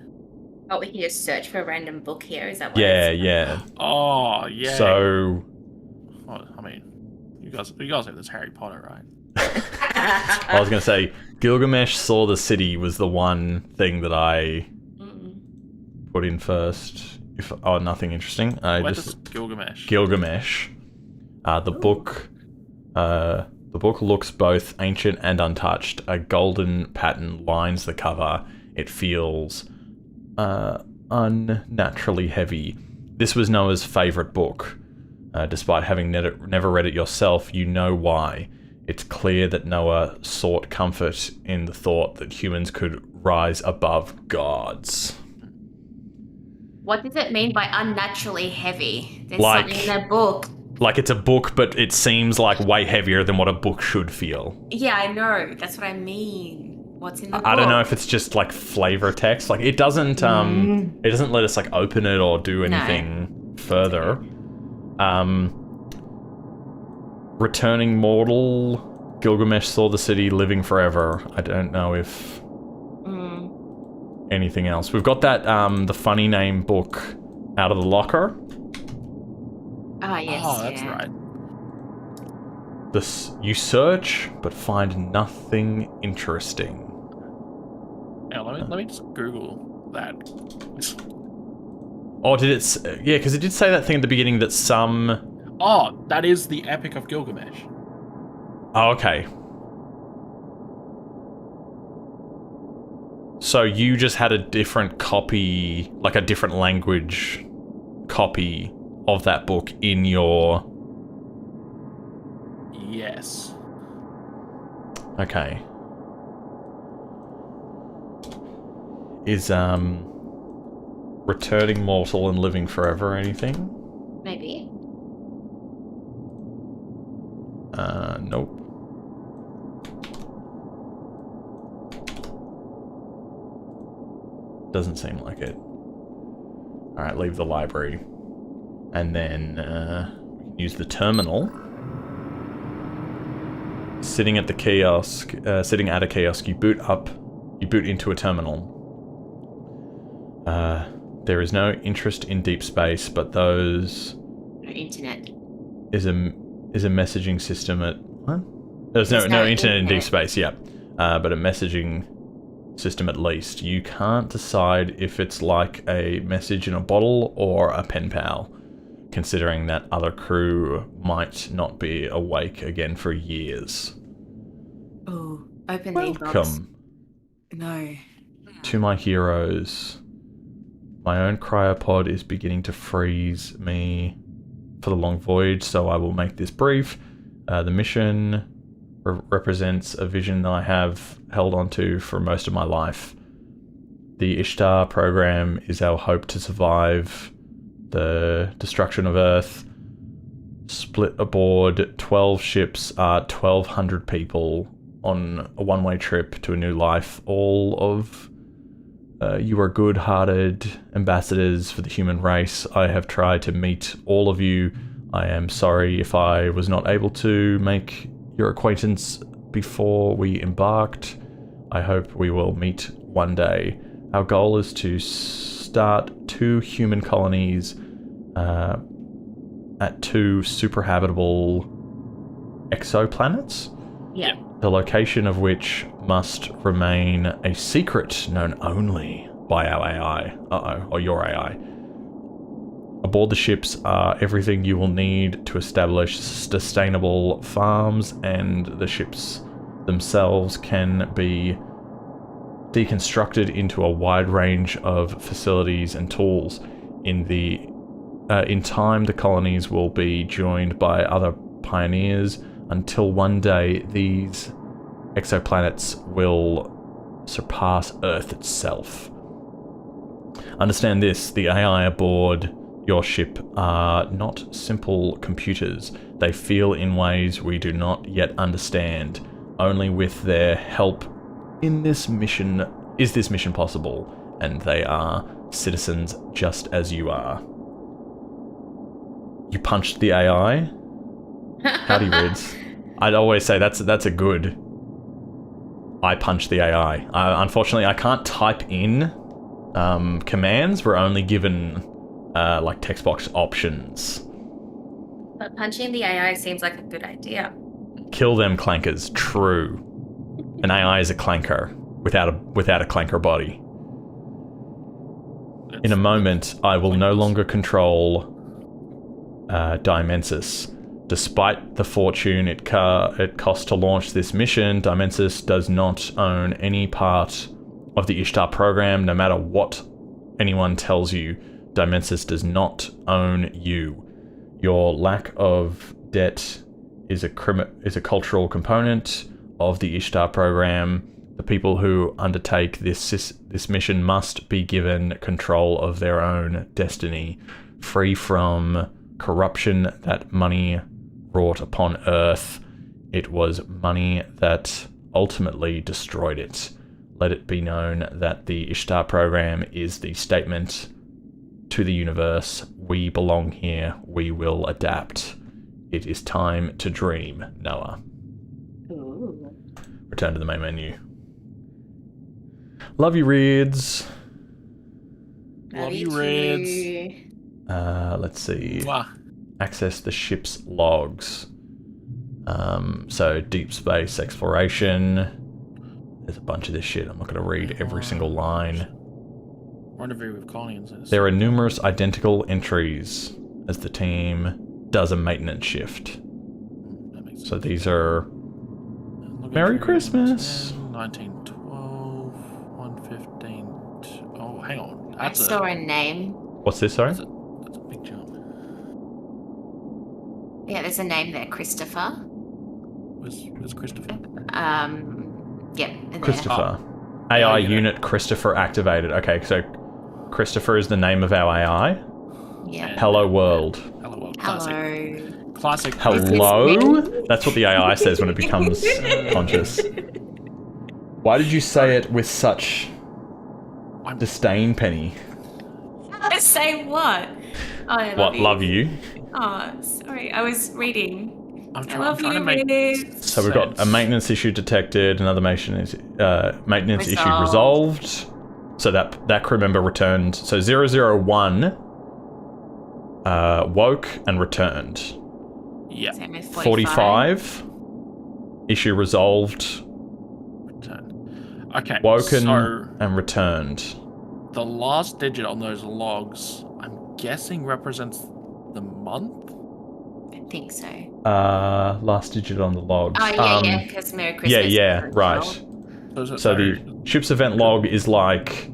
Oh, we can just search for a random book here. Is that what Yeah, it's- yeah. Oh, yeah. So... Well, I mean, you guys know this Harry Potter, right? I was going to say, Gilgamesh Saw the City was the one thing that I put in first. Nothing interesting. What is Gilgamesh? Gilgamesh. The book looks both ancient and untouched. A golden pattern lines the cover. It feels unnaturally heavy. This was Noah's favorite book. Despite having never read it yourself, you know why. It's clear that Noah sought comfort in the thought that humans could rise above gods. What does it mean by unnaturally heavy? There's Like- something in that book. Like, it's a book, but it seems like way heavier than what a book should feel. Yeah, I know. That's what I mean. What's in the book? I don't know if it's just like flavor text. Like, it doesn't let us like open it or do anything further. Returning mortal, Gilgamesh Saw the City, living forever. I don't know if anything else. We've got that the funny name book out of the locker. Ah, yes. Oh, that's yeah. right. You search but find nothing interesting. Yeah, let me just Google that. Oh, did it? Yeah, because it did say that thing at the beginning that some... Oh, that is the Epic of Gilgamesh. Oh, okay. So you just had a different copy, like a different language copy of that book in your... Yes. Okay. Is, returning mortal and living forever anything? Maybe. Nope. Doesn't seem like it. Alright, leave the library. And then, we can use the terminal. Sitting at a kiosk, you boot into a terminal. There is no interest in deep space, but those... No internet. Is a messaging system at... What? There's no internet in deep space, yeah. But a messaging system at least. You can't decide if it's like a message in a bottle or a pen pal, considering that other crew might not be awake again for years. Oh, open the inbox. Welcome No. to my heroes. My own cryopod is beginning to freeze me for the long voyage, so I will make this brief. The mission represents a vision that I have held onto for most of my life. The Ishtar program is our hope to survive the destruction of Earth. Split aboard 12 ships are 1,200 people on a one-way trip to a new life. All of you are good-hearted ambassadors for the human race. I have tried to meet all of you. I am sorry if I was not able to make your acquaintance before we embarked. I hope we will meet one day. Our goal is to start 2 human colonies at 2 super habitable exoplanets. Yeah. The location of which must remain a secret known only by our AI. Or your AI. Aboard the ships are everything you will need to establish sustainable farms, and the ships themselves can be deconstructed into a wide range of facilities and tools. In time, the colonies will be joined by other pioneers until one day these exoplanets will surpass Earth itself. Understand this, the AI aboard your ship are not simple computers. They feel in ways we do not yet understand. Only with their help is this mission possible, and they are citizens just as you are. You punched the AI? Howdy, Rids. I'd always say that's a good... I punched the AI. Unfortunately, I can't type in commands. We're only given like text box options. But punching the AI seems like a good idea. Kill them clankers. True. An AI is a clanker without a clanker body. In a moment, I will no longer control Dimensus. Despite the fortune it cost to launch this mission, Dimensus does not own any part of the Ishtar program. No matter what anyone tells you, Dimensus does not own you. Your lack of debt is a cultural component of the Ishtar program. The people who undertake this mission must be given control of their own destiny, free from corruption that money wrought upon Earth. It was money that ultimately destroyed it. Let it be known that the Ishtar program is the statement to the universe: we belong here, we will adapt. It is time to dream, Noah. Ooh. Return to the main menu. Love you, Rids. Love you, Reds. Let's see. Mwah. Access the ship's logs. So deep space exploration. There's a bunch of this shit. I'm not going to read every single line. Rendezvous with colonies. There are numerous identical entries as the team does a maintenance shift. That makes sense. So these are... Log Merry entry Christmas. 10, 1912, 115. Oh, hang on. I That's saw a name. What's this, sorry? That's a big jump. Yeah, there's a name there, Christopher. Where's Christopher? Yeah. in there. Christopher. AI unit Christopher activated. Okay, so Christopher is the name of our AI. Yeah. Hello world. Hello, world. Classic. Hello. Classic. Hello? That's what the AI says when it becomes conscious. Why did you say it with such disdain, Penny? Say what? Oh, I What, love you? Oh, sorry. I was reading. I'm I love trying you, to make Rids. So we've got a maintenance issue detected, another maintenance issue resolved. So that crew member returned. So 001 woke and returned. Yeah. Same with 45 issue resolved. Return. Okay. Woken So and returned. the last digit on those logs, I'm guessing represents the month. I think so. Last digit on the logs. Oh, yeah, because Merry Christmas. Yeah, is right. So the ship's event log is like...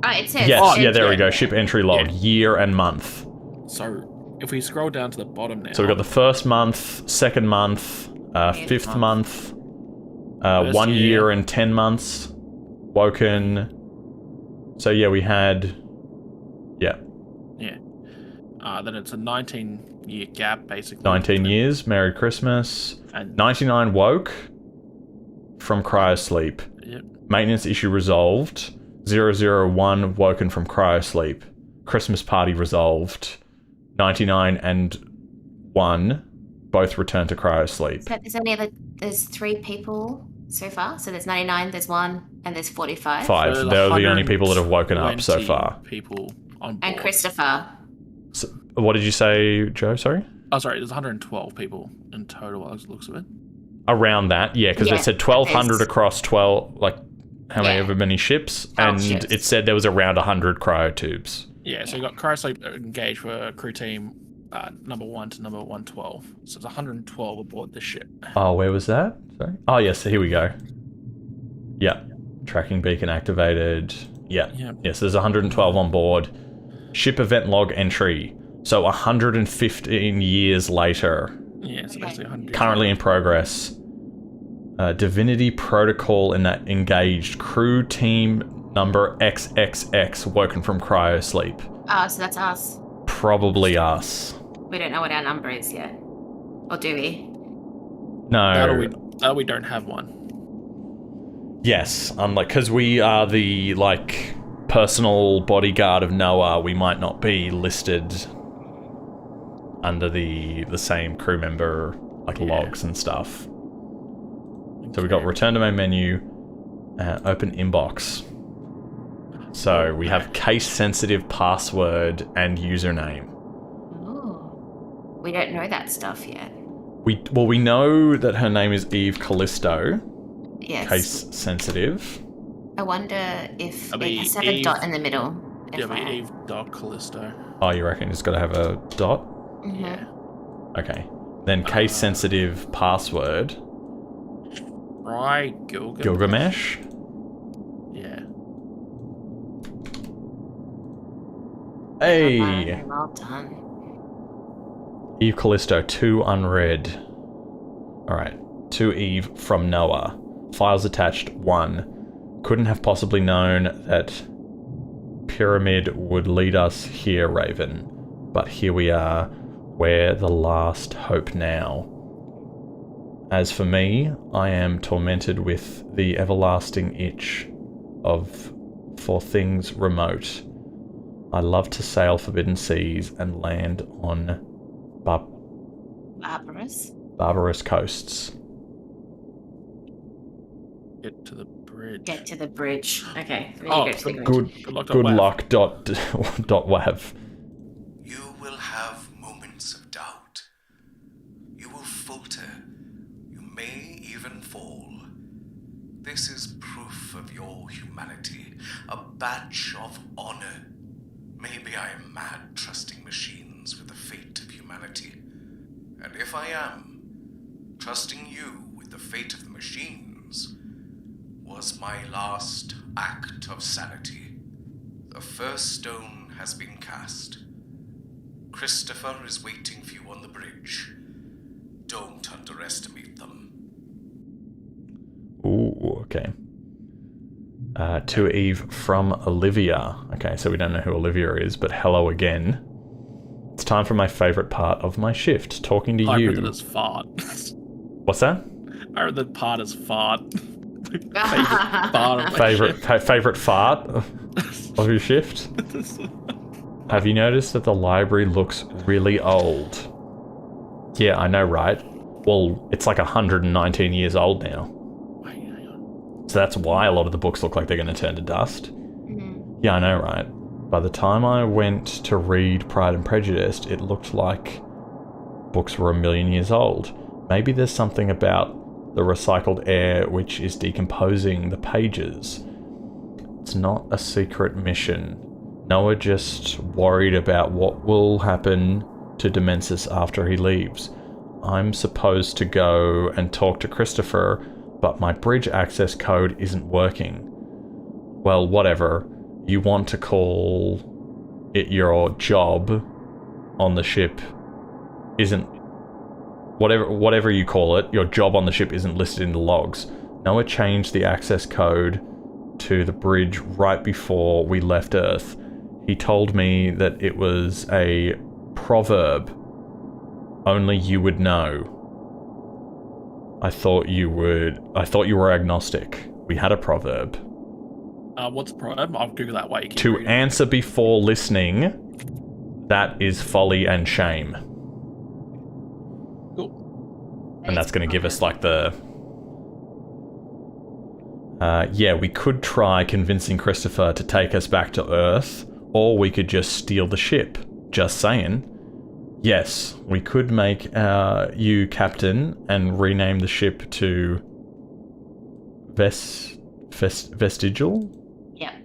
Oh, it says. Yes, yeah, there we yeah. go. Ship entry log, Yeah. year and month. So if we scroll down to the bottom now. So we've got the first month, second month, fifth month, 1 year. year and 10 months. Woken. So yeah, we had... Yeah, Then it's a 19-year gap, basically. 19 years. Merry Christmas. And 99 woke from cryosleep. Yep. Maintenance issue resolved. 001 woken from cryosleep. Christmas party resolved. 99 and 1 both returned to cryosleep. So there's 3 people so far. So there's 99, there's 1, and there's 45. 5. So They're the only people that have woken up so 120 far. People on board. And Christopher. So, what did you say, Joe? Sorry? Oh, sorry. There's 112 people in total, as it looks of it. Around that, yeah, because Yeah, it said 1,200 there's- across 12, like, however many ships, 12 and ships. it said there was around 100 cryotubes. Yeah, so you got cryosleep engaged for crew team number 1 to number 112. So it's 112 aboard the ship. Oh, where was that? Sorry. Oh, yes, here we go. Yeah. Tracking beacon activated. Yeah. Yeah. Yes, there's 112 on board. Ship event log entry. So 115 years later. Yeah, so basically 100. Currently in progress. Divinity Protocol in that engaged. Crew team number XXX woken from cryosleep. Oh, so that's us. Probably us. We don't know what our number is yet. Or do we? No. We don't have one. Yes, unlike because we are the personal bodyguard of Noah, we might not be listed under the same crew member logs and stuff. So we got return to main menu, open inbox. So we have case sensitive password and username. Ooh. We don't know that stuff yet. We know that her name is Eve Callisto. Yes. Case sensitive. I wonder if It'll it be has to have a Eve- dot in the middle. Yeah, but FYI. Eve Doc Callisto. Oh, you reckon it's got to have a dot? Mhm. Yeah. Okay. Then case sensitive password. Right, Gilgamesh. Gilgamesh. Yeah. Hey! Well done. Eve Callisto, 2 unread. Alright. To Eve from Noah. Files attached, 1. Couldn't have possibly known that Pyramid would lead us here, Raven. But here we are. We're the last hope now. As for me, I am tormented with the everlasting itch for things remote. I love to sail forbidden seas and land on barbarous coasts. Get to the bridge. Get to the bridge. Okay. Then you Oh, go to the bridge. Good luck. Wav. You will have moments of doubt. You will falter. You may even fall. This is proof of your humanity, a badge of honor. Maybe I am mad trusting machines with the fate of humanity. And if I am, trusting you with the fate of the machines was my last act of sanity. The first stone has been cast. Christopher is waiting for you on the bridge. Don't underestimate them. Ooh, okay. To Eve from Olivia. Okay, so we don't know who Olivia is, but hello again. It's time for my favourite part of my shift, talking to I you. read that as fart. What's that? I read that part as fart. Favorite part of my Favourite fart of your shift? Have you noticed that the library looks really old? Yeah, I know, right? Well, it's like 119 years old now. Wait, hang on. So that's why a lot of the books look like they're going to turn to dust. Mhm. Yeah, I know, right? By the time I went to read Pride and Prejudice, it looked like books were 1,000,000 years old. Maybe there's something about the recycled air which is decomposing the pages. It's not a secret mission. Noah just worried about what will happen to Demensis after he leaves. I'm supposed to go and talk to Christopher, but my bridge access code isn't working. Well, whatever. You want to call it your job on the ship isn't... Whatever you call it, your job on the ship isn't listed in the logs. Noah changed the access code to the bridge right before we left Earth. He told me that it was a proverb. Only you would know. I thought you were agnostic. We had a proverb. What's the proverb? I'll Google that while you keep To reading. answer before listening, that is folly and shame. Cool. And that's going to give us like the... yeah, we could try convincing Christopher to take us back to Earth, or we could just steal the ship. Just saying. Yes, we could make you captain and rename the ship to Vestigial? Yeah.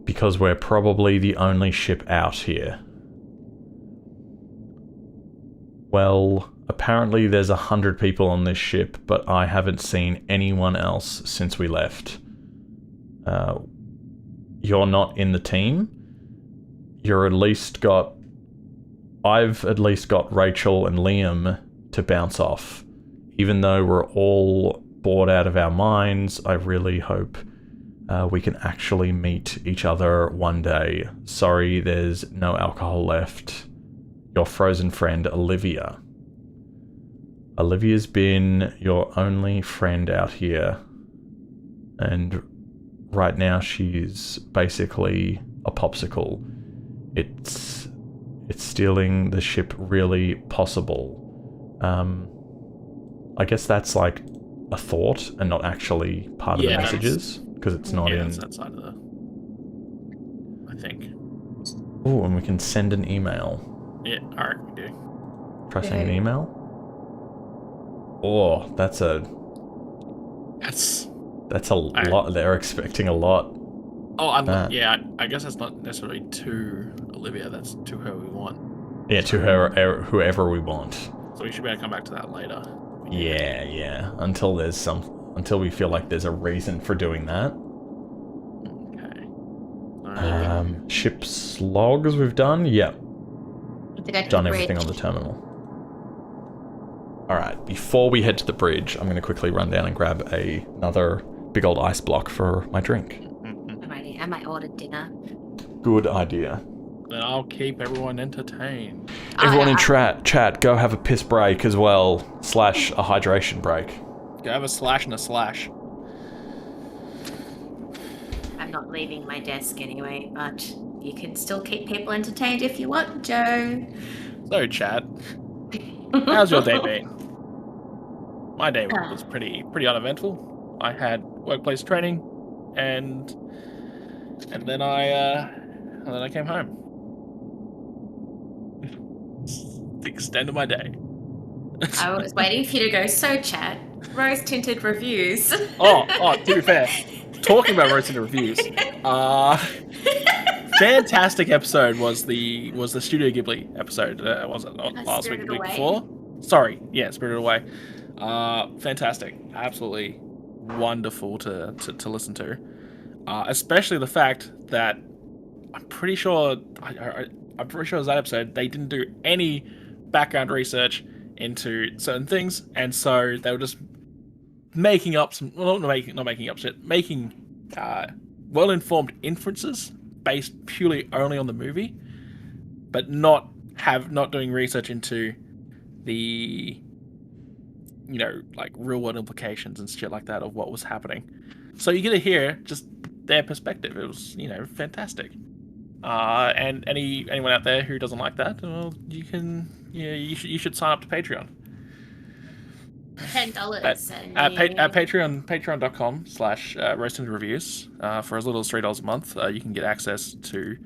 Because we're probably the only ship out here. Well, apparently there's 100 people on this ship, but I haven't seen anyone else since we left. You're not in the team? I've at least got Rachel and Liam to bounce off. Even though we're all bored out of our minds, I really hope we can actually meet each other one day. Sorry, there's no alcohol left. Your frozen friend, Olivia. Olivia's been your only friend out here. And right now she's basically a popsicle. It's stealing the ship really possible. I guess that's like a thought and not actually part of the messages, because it's not in... that's that side of the... I think. Oh, and we can send an email. Yeah, alright, we do. Try sending an email. Oh, that's a lot. They're expecting a lot. Oh, I guess that's not necessarily to Olivia, that's to her we want. Yeah, to her, whoever we want. So we should be able to come back to that later. Yeah. Until we feel like there's a reason for doing that. Okay. Ship's logs we've done. Yep. Done everything on the terminal. Alright, before we head to the bridge, I'm going to quickly run down and grab another big old ice block for my drink. Alrighty, I might order dinner. Good idea. Then I'll keep everyone entertained. Everyone in chat, go have a piss break as well, / a hydration break. Go have a slash and a slash. I'm not leaving my desk anyway, but you can still keep people entertained if you want, Joe. So, chat, how's your day been? My day was pretty uneventful. I had workplace training, and then I came home. The extent of my day. I was waiting for you to go, so chat, rose-tinted reviews. Oh, to be fair, talking about rose-tinted reviews, fantastic episode was the Studio Ghibli episode. Was it not last week, the week before? Sorry, yeah, Spirited Away. Fantastic, absolutely wonderful to listen to. Especially the fact that I'm pretty sure it was that episode they didn't do any background research into certain things, and so they were just making up some, well, not making up shit, making well-informed inferences based purely only on the movie, but not doing research into the, like real-world implications and shit like that of what was happening. So you get to hear just their perspective. It was, fantastic. And anyone out there who doesn't like that, well, you should sign up to Patreon. $10 at patreon.com/roastingreviews. For as little as $3 a month, you can get access to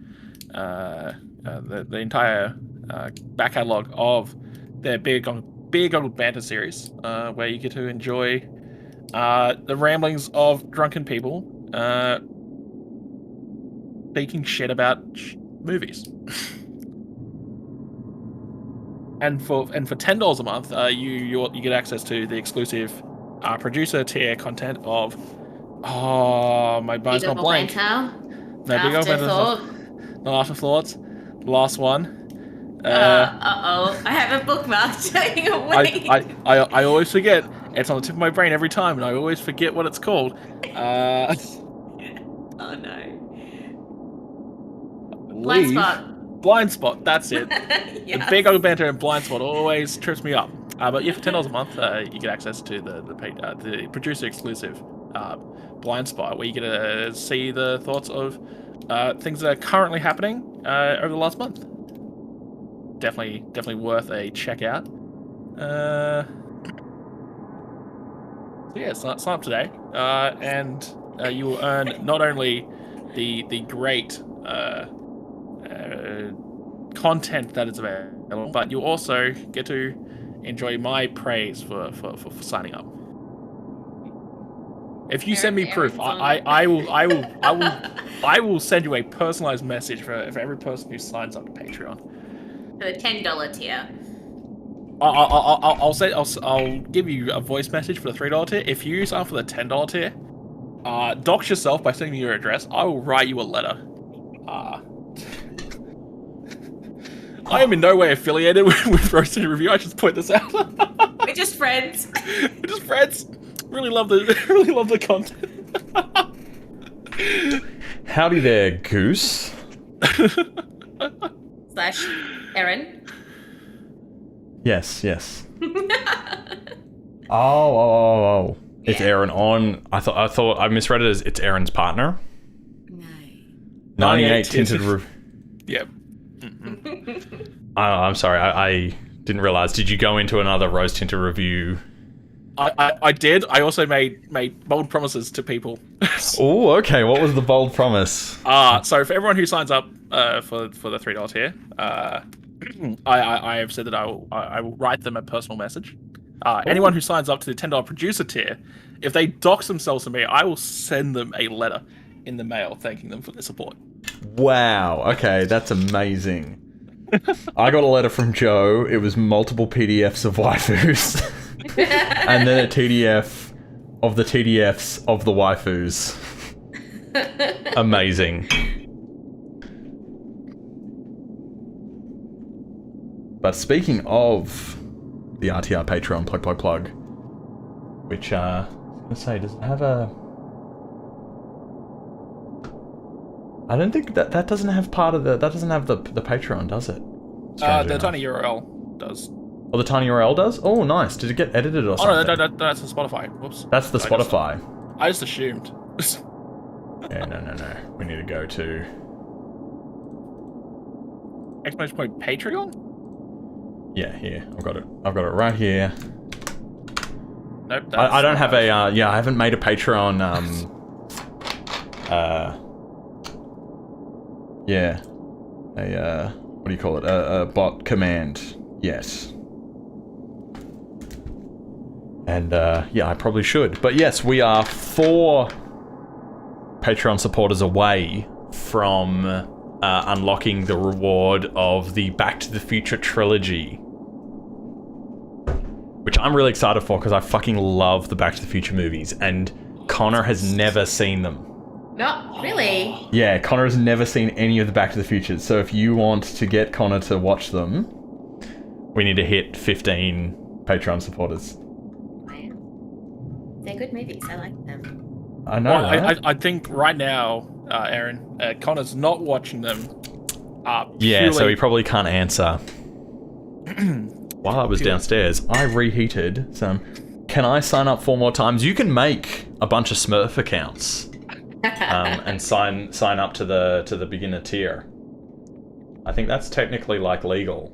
the entire back catalogue of their big Beer Goggled Banter series, where you get to enjoy the ramblings of drunken people speaking shit about movies. And for $10 a month, you get access to the exclusive producer tier content of my mind's gone blank. No, Big Old Banter. No Afterthoughts. The last one. I have a bookmark. Wait. I always forget. It's on the tip of my brain every time, and I always forget what it's called. Oh no. Blind Spot. Blind Spot, that's it. Yes. The Big Old Banter and Blind Spot always trips me up. But yeah, for $10 a month, you get access to the producer exclusive Blind Spot, where you get to see the thoughts of things that are currently happening over the last month. Definitely worth a check out. So yeah, sign up today, and you will earn not only the great content that is available, but you'll also get to enjoy my praise for signing up. If you send me proof, I will send you a personalized message for every person who signs up to Patreon. For the $10 tier. I'll give you a voice message for the $3 tier. If you sign up for the $10 tier, dox yourself by sending me your address. I will write you a letter. I am in no way affiliated with Roast Tinted Review. I just point this out. We're just friends. We're just friends. Really love the content. Howdy there, Goose. Slash Erin. Yes. Oh. It's Yeah. Erin on. I thought I misread it as it's Erin's partner. No. 98 tinted review. Yep. I'm sorry. I didn't realize. Did you go into another Rose Tinted review? I did. I also made bold promises to people. Oh, okay. What was the bold promise? So for everyone who signs up for the $3 tier, I have said that I will write them a personal message. Anyone who signs up to the $10 producer tier, if they dox themselves to me, I will send them a letter in the mail thanking them for their support. Wow. Okay, that's amazing. I got a letter from Joe. It was multiple PDFs of waifus. And then a TDF of the TDFs of the waifus. Amazing. But speaking of the RTR Patreon plug, which I was gonna say, does it have a? I don't think that doesn't have part of that doesn't have the Patreon, does it? The tiny URL does. Oh, the tiny URL does? Oh, nice. Did it get edited or something? Oh, no, that's the Spotify. Whoops. That's the Spotify. I just assumed. Yeah, no. We need to go to... Exclamation point Patreon? Yeah, here. I've got it right here. Nope. I don't have a... I haven't made a Patreon... what do you call it? A bot command yet. And, I probably should. But yes, we are 4 Patreon supporters away from unlocking the reward of the Back to the Future trilogy. Which I'm really excited for, because I fucking love the Back to the Future movies, and Connor has never seen them. Not really. Yeah, Connor has never seen any of the Back to the Futures, so if you want to get Connor to watch them, we need to hit 15 Patreon supporters. They're good movies. I like them. I know. Well, right? I think right now, Aaron, Connor's not watching them. Yeah, so he probably can't answer. While I was downstairs, I reheated some. Can I sign up 4 more times? You can make a bunch of Smurf accounts and sign up to the beginner tier. I think that's technically like legal.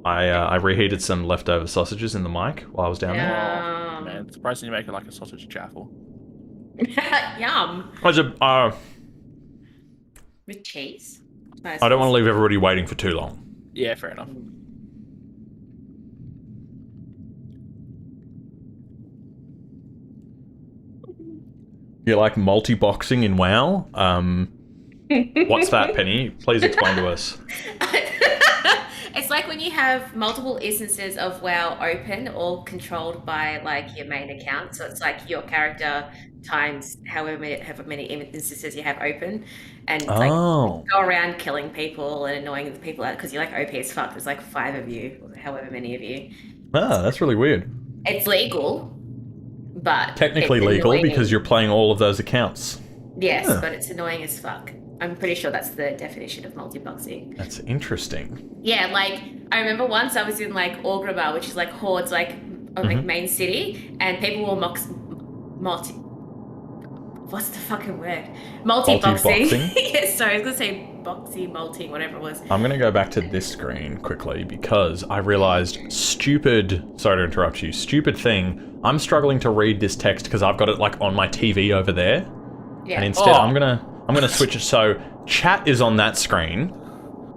I reheated some leftover sausages in the mic while I was down there. Man, surprising you make it like a sausage chaffle. Yum. With cheese. I don't want to leave everybody waiting for too long. Yeah, fair enough. You like multi-boxing in WoW? What's that, Penny? Please explain to us. It's like when you have multiple instances of WoW open, all controlled by like your main account. So it's like your character times however many instances you have open, and it's like go around killing people and annoying the people out because you're like OP as fuck. There's like 5 of you, or however many of you. Ah, that's really weird. It's legal, but technically it's legal annoying. because you're playing all of those accounts. Yes, Huh. but it's annoying as fuck. I'm pretty sure that's the definition of multi-boxing. That's interesting. Yeah, like I remember once I was in like Orgrimmar, which is like Horde's like main city, and people were what's the fucking word? Multi-boxing. Yeah, sorry, I was gonna say boxy, multi, whatever it was. I'm gonna go back to this screen quickly because I realized sorry to interrupt you, stupid thing. I'm struggling to read this text because I've got it like on my TV over there. Yeah. And instead I'm gonna switch it so chat is on that screen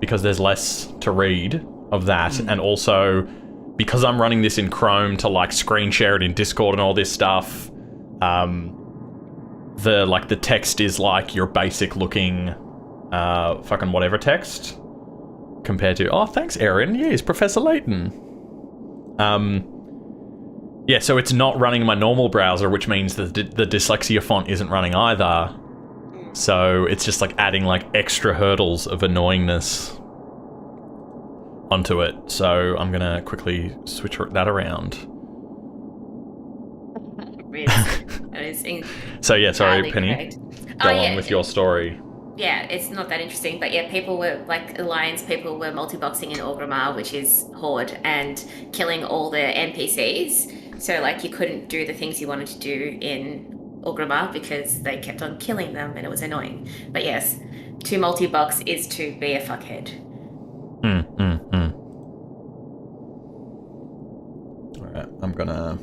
because there's less to read of that, and also because I'm running this in Chrome to like screen share it in Discord and all this stuff, the text is like your basic looking fucking whatever text compared to thanks Erin, yes, Professor Layton. Yeah, so it's not running my normal browser, which means that the dyslexia font isn't running either. So it's just like adding like extra hurdles of annoyingness onto it. So I'm gonna quickly switch that around. So yeah, sorry, Penny. Great. Go on with your story. Yeah, it's not that interesting, but yeah, people were like Alliance people were multi-boxing in Orgrimmar, which is Horde, and killing all the NPCs. So like you couldn't do the things you wanted to do in Orgrimmar because they kept on killing them and it was annoying. But yes, to multi-box is to be a fuckhead. Alright, I'm gonna...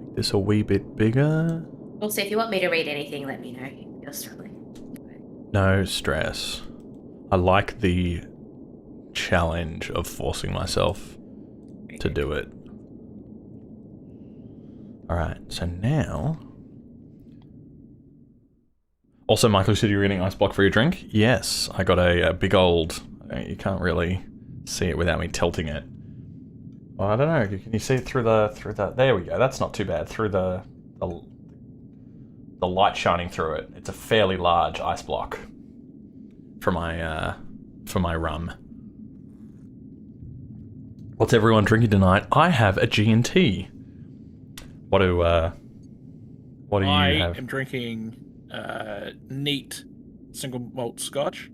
make this a wee bit bigger. Also, if you want me to read anything, let me know if you're struggling. No stress. I like the challenge of forcing myself to do it. Alright, so now... Also, Michael, said you're getting ice block for your drink? Yes, I got a big old... You can't really see it without me tilting it. Well, I don't know, can you see it through the... There we go, that's not too bad. Through the light shining through it. It's a fairly large ice block for my rum. What's everyone drinking tonight? I have a G&T. What do you have? I am drinking neat single malt scotch.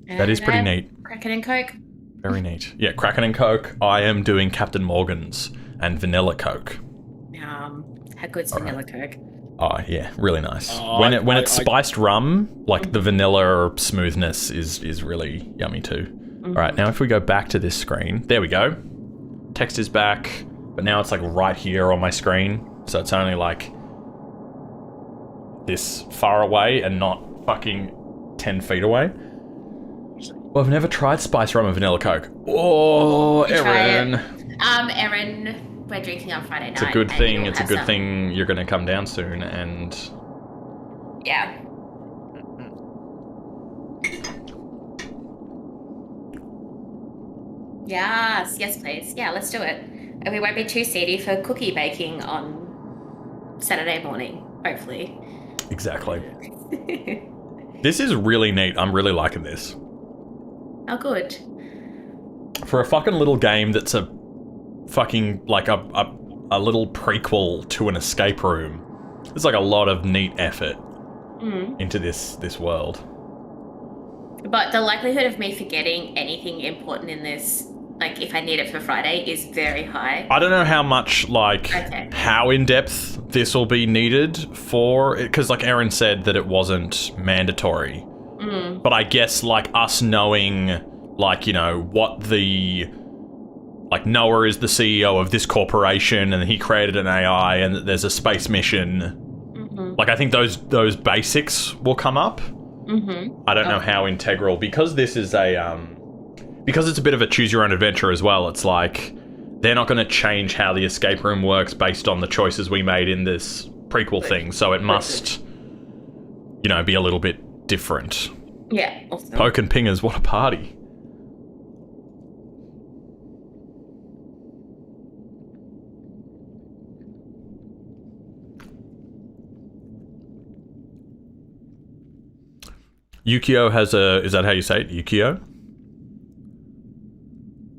That is pretty neat. Kraken and Coke. Very neat. Yeah, Kraken and Coke. I am doing Captain Morgan's and vanilla Coke. How good's vanilla Coke? Oh yeah, really nice. When it's spiced rum, like the vanilla smoothness is really yummy too. All right, now if we go back to this screen, there we go. Text is back, but now it's like right here on my screen, so it's only like this far away and not fucking 10 feet away. Well, I've never tried spice rum and vanilla Coke. Oh, Erin. Erin, we're drinking on Friday night. It's a good thing. It's a good thing you're going to come down soon, and yeah. Yes, please. Yeah, let's do it. And we won't be too seedy for cookie baking on Saturday morning, hopefully. Exactly. This is really neat. I'm really liking this. Oh, good. For a fucking little game that's a fucking, like, a little prequel to an escape room, there's, like, a lot of neat effort into this world. But the likelihood of me forgetting anything important in this, like, if I need it for Friday, is very high. I don't know how much, like, how in-depth this will be needed for it, because, like, Erin said that it wasn't mandatory. But I guess, like, us knowing, like, you know, what the... Like, Noah is the CEO of this corporation, and he created an AI, and that there's a space mission. Like, I think those basics will come up. I don't know how integral, because this is a... because it's a bit of a choose-your-own-adventure as well, it's like... they're not going to change how the escape room works based on the choices we made in this prequel thing. So it must, be a little bit different. Yeah, awesome. Poke and pingers, what a party. Yukio has is that how you say it? Yukio?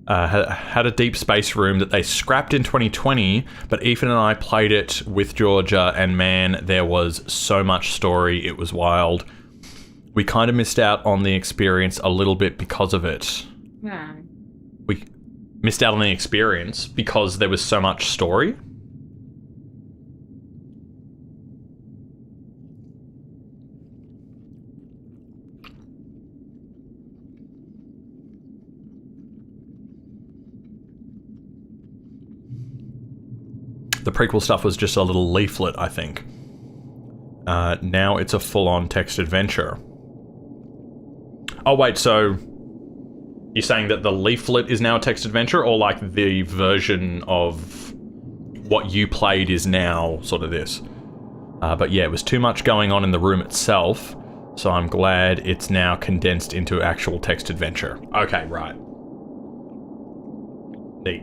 Had a deep space room that they scrapped in 2020, but Ethan and I played it with Georgia, and man, there was so much story. It was wild. We kind of missed out on the experience a little bit because of it. Yeah. We missed out on the experience because there was so much story. The prequel stuff was just a little leaflet, I think. Now it's a full-on text adventure. Oh, wait, so you're saying that the leaflet is now a text adventure, or like the version of what you played is now sort of this? But yeah, it was too much going on in the room itself, so I'm glad it's now condensed into actual text adventure. Okay, right. Neat.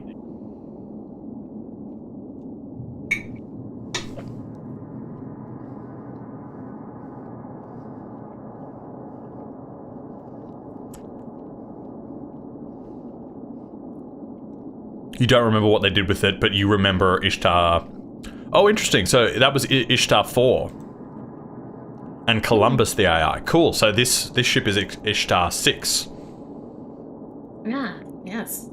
You don't remember what they did with it, but you remember Ishtar. Oh, interesting. So that was Ishtar 4. And Columbus the AI. Cool. So this ship is Ishtar 6. Yeah, yes.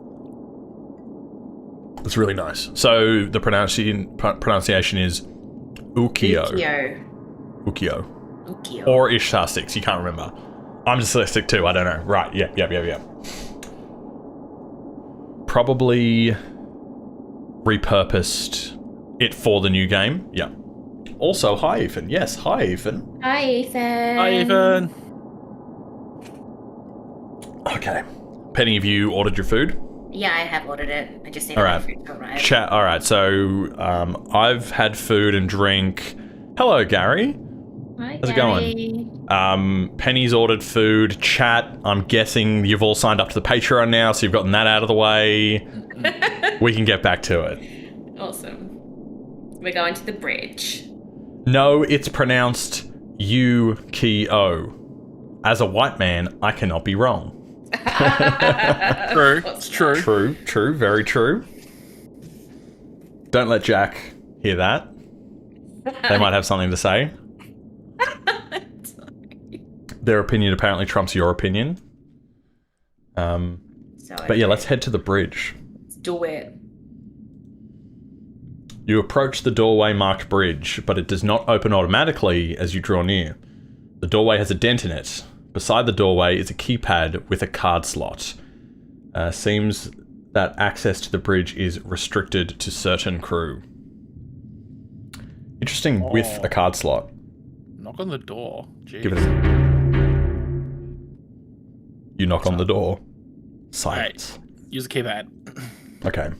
That's really nice. So the pronunciation is Ukio. Ukio. Or Ishtar 6. You can't remember. I'm dyslexic too. I don't know. Right. Yep. Probably repurposed it for the new game. Yeah. Also, hi, Ethan. Yes, hi, Ethan. Hi, Ethan. Hi, Ethan. Okay. Penny, have you ordered your food? Yeah, I have ordered it. I just need All my right. food to arrive. Chat. All right. So, I've had food and drink. Hello, Gary. Hi, How's it going? Penny's ordered food. Chat, I'm guessing you've all signed up to the Patreon now, so you've gotten that out of the way. We can get back to it. Awesome. We're going to the bridge. No, it's pronounced U-K-O. As a white man, I cannot be wrong. True. It's true. True. Very true. Don't let Jack hear that. They might have something to say. Their opinion apparently trumps your opinion. But yeah, let's head to the bridge. Let's do it. You approach the doorway marked bridge, but it does not open automatically as you draw near. The doorway has a dent in it. Beside the doorway is a keypad with a card slot. Seems that access to the bridge is restricted to certain crew. Interesting with a card slot. Knock on the door. Jeez. Give it a... You knock on the door. Silence. Right. Use the keypad. Okay.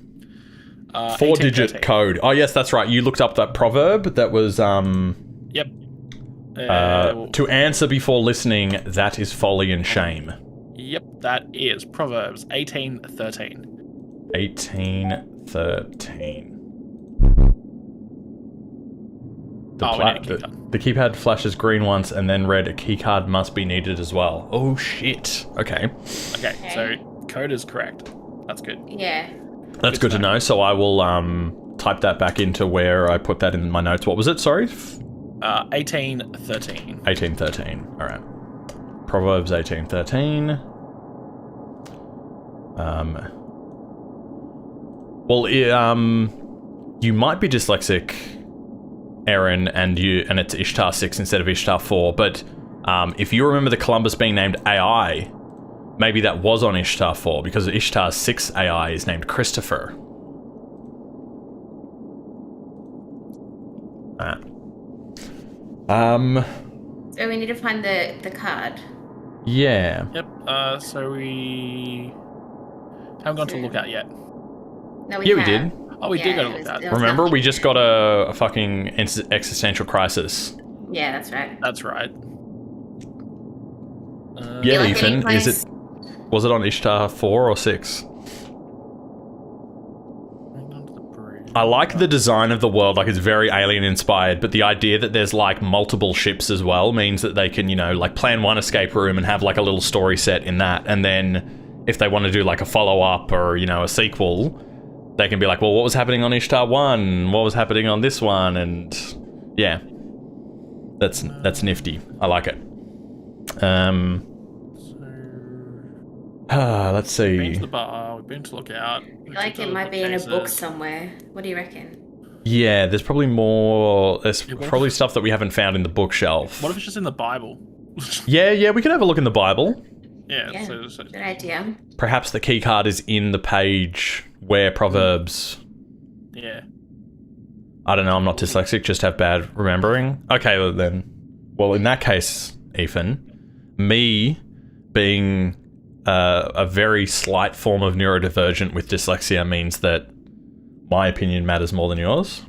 4-digit 4-digit code. Oh, yes, that's right. You looked up that proverb that was... Yep. To answer before listening, that is folly and shame. Yep, that is Proverbs 18:13. 18:13. The keypad flashes green once and then red. A keycard must be needed as well. Oh, shit. Okay. Okay, so code is correct. That's good. Yeah. That's good to know. So I will type that back into where I put that in my notes. What was it? Sorry? 18:13. 18:13. All right. Proverbs 18:13. Well, you might be dyslexic, Aaron, and it's Ishtar 6 instead of Ishtar 4. But if you remember the Columbus being named AI, maybe that was on Ishtar 4 because Ishtar 6 AI is named Christopher. So we need to find the card. Yeah. Yep. So we haven't gone to lookout yet. No, Yeah, we did. Oh, we did go to look at. Remember, nothing. we just got a fucking existential crisis. Yeah, that's right. That's right. Yeah, like any Ethan, is place- it? Was it on Ishtar 4 or 6? I like the design of the world, like it's very alien inspired, but the idea that there's like multiple ships as well means that they can, you know, like plan one escape room and have like a little story set in that, and then if they want to do like a follow-up or, you know, a sequel, they can be like, well, what was happening on Ishtar 1? What was happening on this one? And yeah. That's nifty. I like it. Let's see. Been to the bar. We've been to Lookout. I feel like it might be in a book somewhere. What do you reckon? Yeah, there's probably more. There's probably stuff that we haven't found in the bookshelf. What if it's just in the Bible? Yeah, we could have a look in the Bible. Yeah. Yeah, So good idea. Perhaps the key card is in the page where Proverbs. yeah. I don't know. I'm not dyslexic. Just have bad remembering. Okay, well then. Well, in that case, Ethan, me being a very slight form of neurodivergent with dyslexia means that my opinion matters more than yours.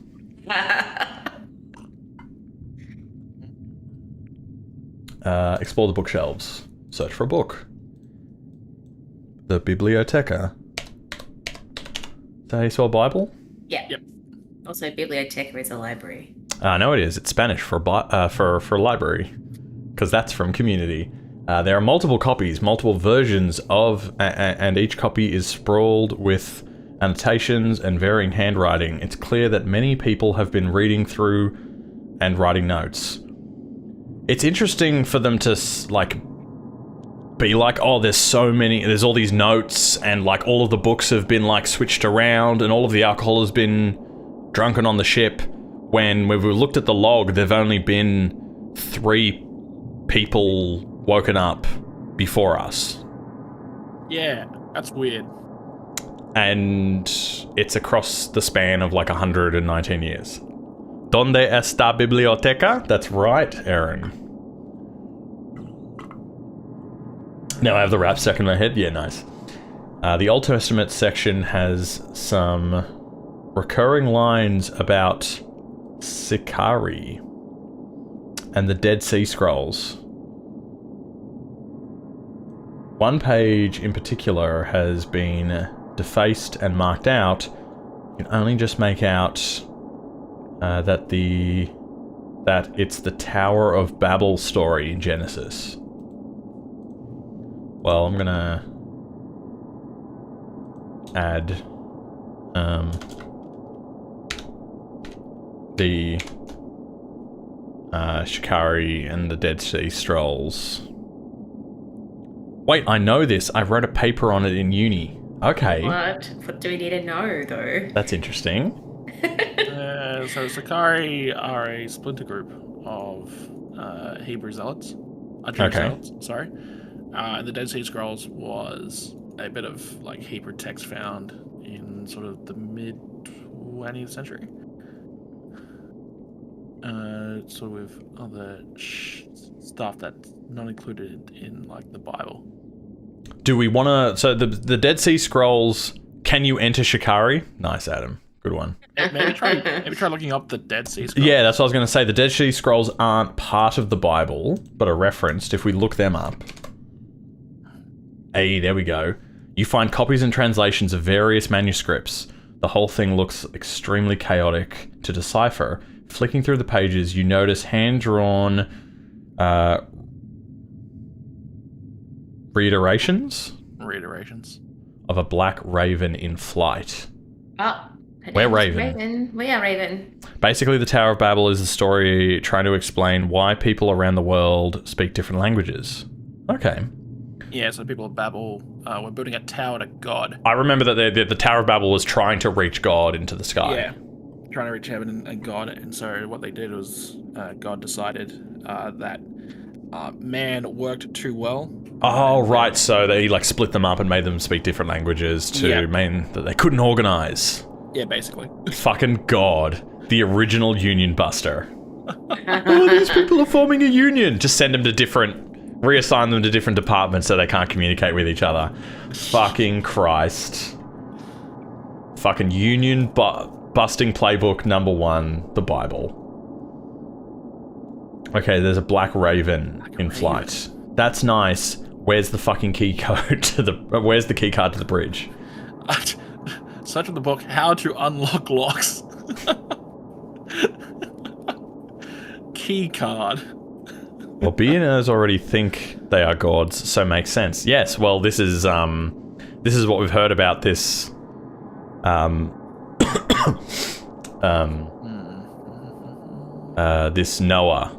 Explore the bookshelves. Search for a book. The Biblioteca. Is that how you saw a Bible? Yeah. Yep. Also, biblioteca is a library. No, it is. It's Spanish for library, because that's from Community. There are multiple copies, multiple versions of, and each copy is sprawled with annotations and varying handwriting. It's clear that many people have been reading through and writing notes. It's interesting for them to like be like, oh, there's all these notes, and like all of the books have been like switched around, and all of the alcohol has been drunken on the ship. When we looked at the log, there've only been 3 people woken up before us. Yeah. That's weird. And it's across the span of like 119 years. Donde está biblioteca? That's right, Aaron. Now I have the rap stuck in my head. Yeah, nice. The Old Testament section has some recurring lines about Sicarii and the Dead Sea Scrolls. One page in particular has been defaced and marked out. You can only just make out that it's the Tower of Babel story in Genesis. Well, I'm gonna add the Sicarii and the Dead Sea Scrolls. Wait, I know this. I wrote a paper on it in uni. Okay. What do we need to know, though? That's interesting. So Sicarii are a splinter group of Hebrew zealots. Jewish zealots, sorry. And the Dead Sea Scrolls was a bit of like Hebrew text found in sort of the mid-20th century. Sort of with other stuff that's not included in like the Bible. Do we want to... So the Dead Sea Scrolls, can you enter Sicarii? Nice, Adam. Good one. Maybe try looking up the Dead Sea Scrolls. Yeah, that's what I was going to say. The Dead Sea Scrolls aren't part of the Bible, but are referenced. If we look them up... Hey, there we go. You find copies and translations of various manuscripts. The whole thing looks extremely chaotic to decipher. Flicking through the pages, you notice hand-drawn reiterations of a black raven in flight. Oh, We're Raven. We are Raven. Basically, the Tower of Babel is a story trying to explain why people around the world speak different languages. Okay. Yeah, so the people of Babel were building a tower to God. I remember that the Tower of Babel was trying to reach God into the sky. Yeah, trying to reach heaven and God. And so what they did was God decided that man worked too well. Oh, right. So they like split them up and made them speak different languages to mean that they couldn't organize. Yeah, basically. Fucking God. The original union buster. Oh, these people are forming a union. Just send them to reassign them to different departments so they can't communicate with each other. Fucking Christ. fucking Union busting playbook number 1, the Bible. Okay, there's a Black Raven in flight. That's nice. Where's the fucking key code to the... Where's the key card to the bridge? Search in the book, how to unlock locks. Key card. Well, billionaires already think they are gods, so makes sense. Yes, well, this is what we've heard about this, this Noah.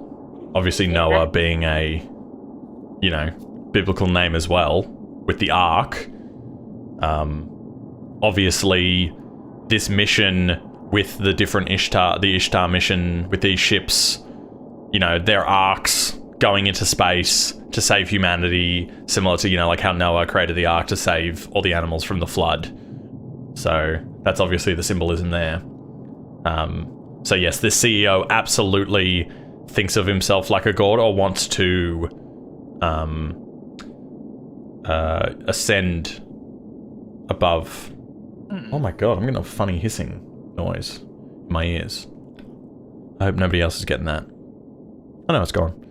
Obviously, Noah being a, you know, biblical name as well, with the Ark. Obviously, this mission with the different the Ishtar mission with these ships, you know, their arcs going into space to save humanity, similar to, you know, like how Noah created the Ark to save all the animals from the flood. So that's obviously the symbolism there. So yes, this CEO absolutely thinks of himself like a god, or wants to ascend above. Oh my god, I'm getting a funny hissing noise in my ears. I hope nobody else is getting that. Oh no, it's gone.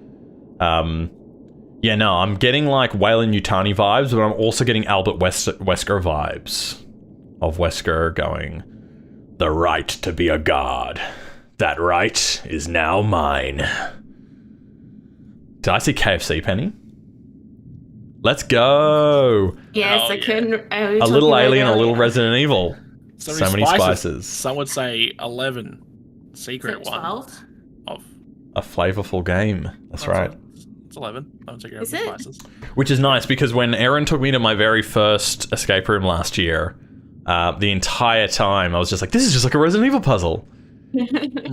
Yeah, no, I'm getting like Weyland-Yutani vibes, but I'm also getting Albert Wesker vibes of Wesker going, "The right to be a god. That right is now mine." Did I see KFC, Penny? Let's go! Yes, Oh, I yeah. couldn't. A little Alien, a little Resident Evil. So many spices. Some would say 11 secret one 12? of. A flavorful game. That's right. It's 11. Don't take Is out the it? spices. Which is nice, because when Erin took me to my very first escape room last year, the entire time I was just like, this is just like a Resident Evil puzzle.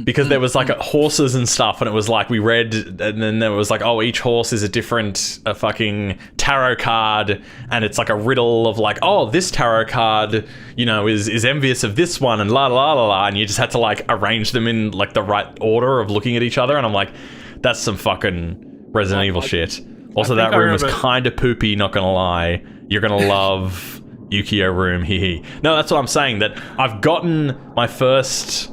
Because there was like horses and stuff, and it was like we read, and then there was like, oh, each horse is a fucking tarot card, and it's like a riddle of like, oh, this tarot card, you know, is envious of this one, and la la la la, and you just had to like arrange them in like the right order of looking at each other, and I'm like, that's some fucking Resident Evil shit. Also, that room was kind of poopy, not gonna lie. You're gonna love Yukio room, hee hee. No, that's what I'm saying, that I've gotten my first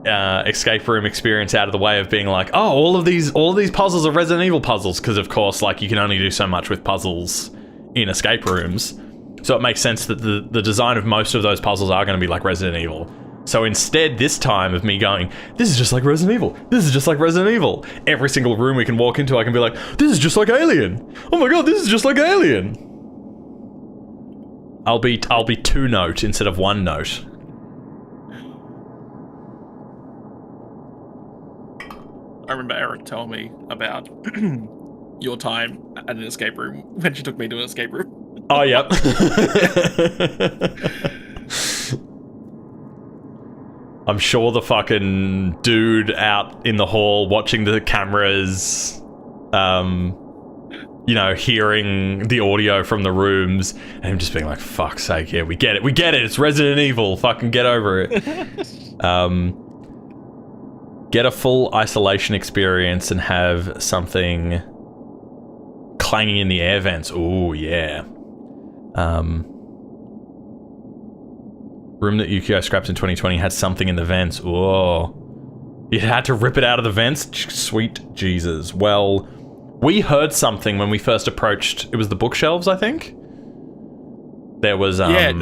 escape room experience out of the way of being like, oh, all of these puzzles are Resident Evil puzzles, because of course, like, you can only do so much with puzzles in escape rooms, so it makes sense that the design of most of those puzzles are going to be like Resident Evil. So instead, this time of me going, this is just like Resident Evil, this is just like Resident Evil, every single room we can walk into, I can be like, this is just like Alien, oh my god, this is just like Alien. I'll be 2-note instead of 1-note. I remember Eric telling me about your time at an escape room when she took me to an escape room. Oh, yep. I'm sure the fucking dude out in the hall watching the cameras, you know, hearing the audio from the rooms, and him just being like, fuck's sake, yeah, we get it, it's Resident Evil, fucking get over it. Get a full isolation experience and have something clanging in the air vents. Ooh, yeah. Room that Yukio scrapped in 2020 had something in the vents. Ooh. You had to rip it out of the vents? Sweet Jesus. Well, we heard something when we first approached. It was the bookshelves, I think? There was, And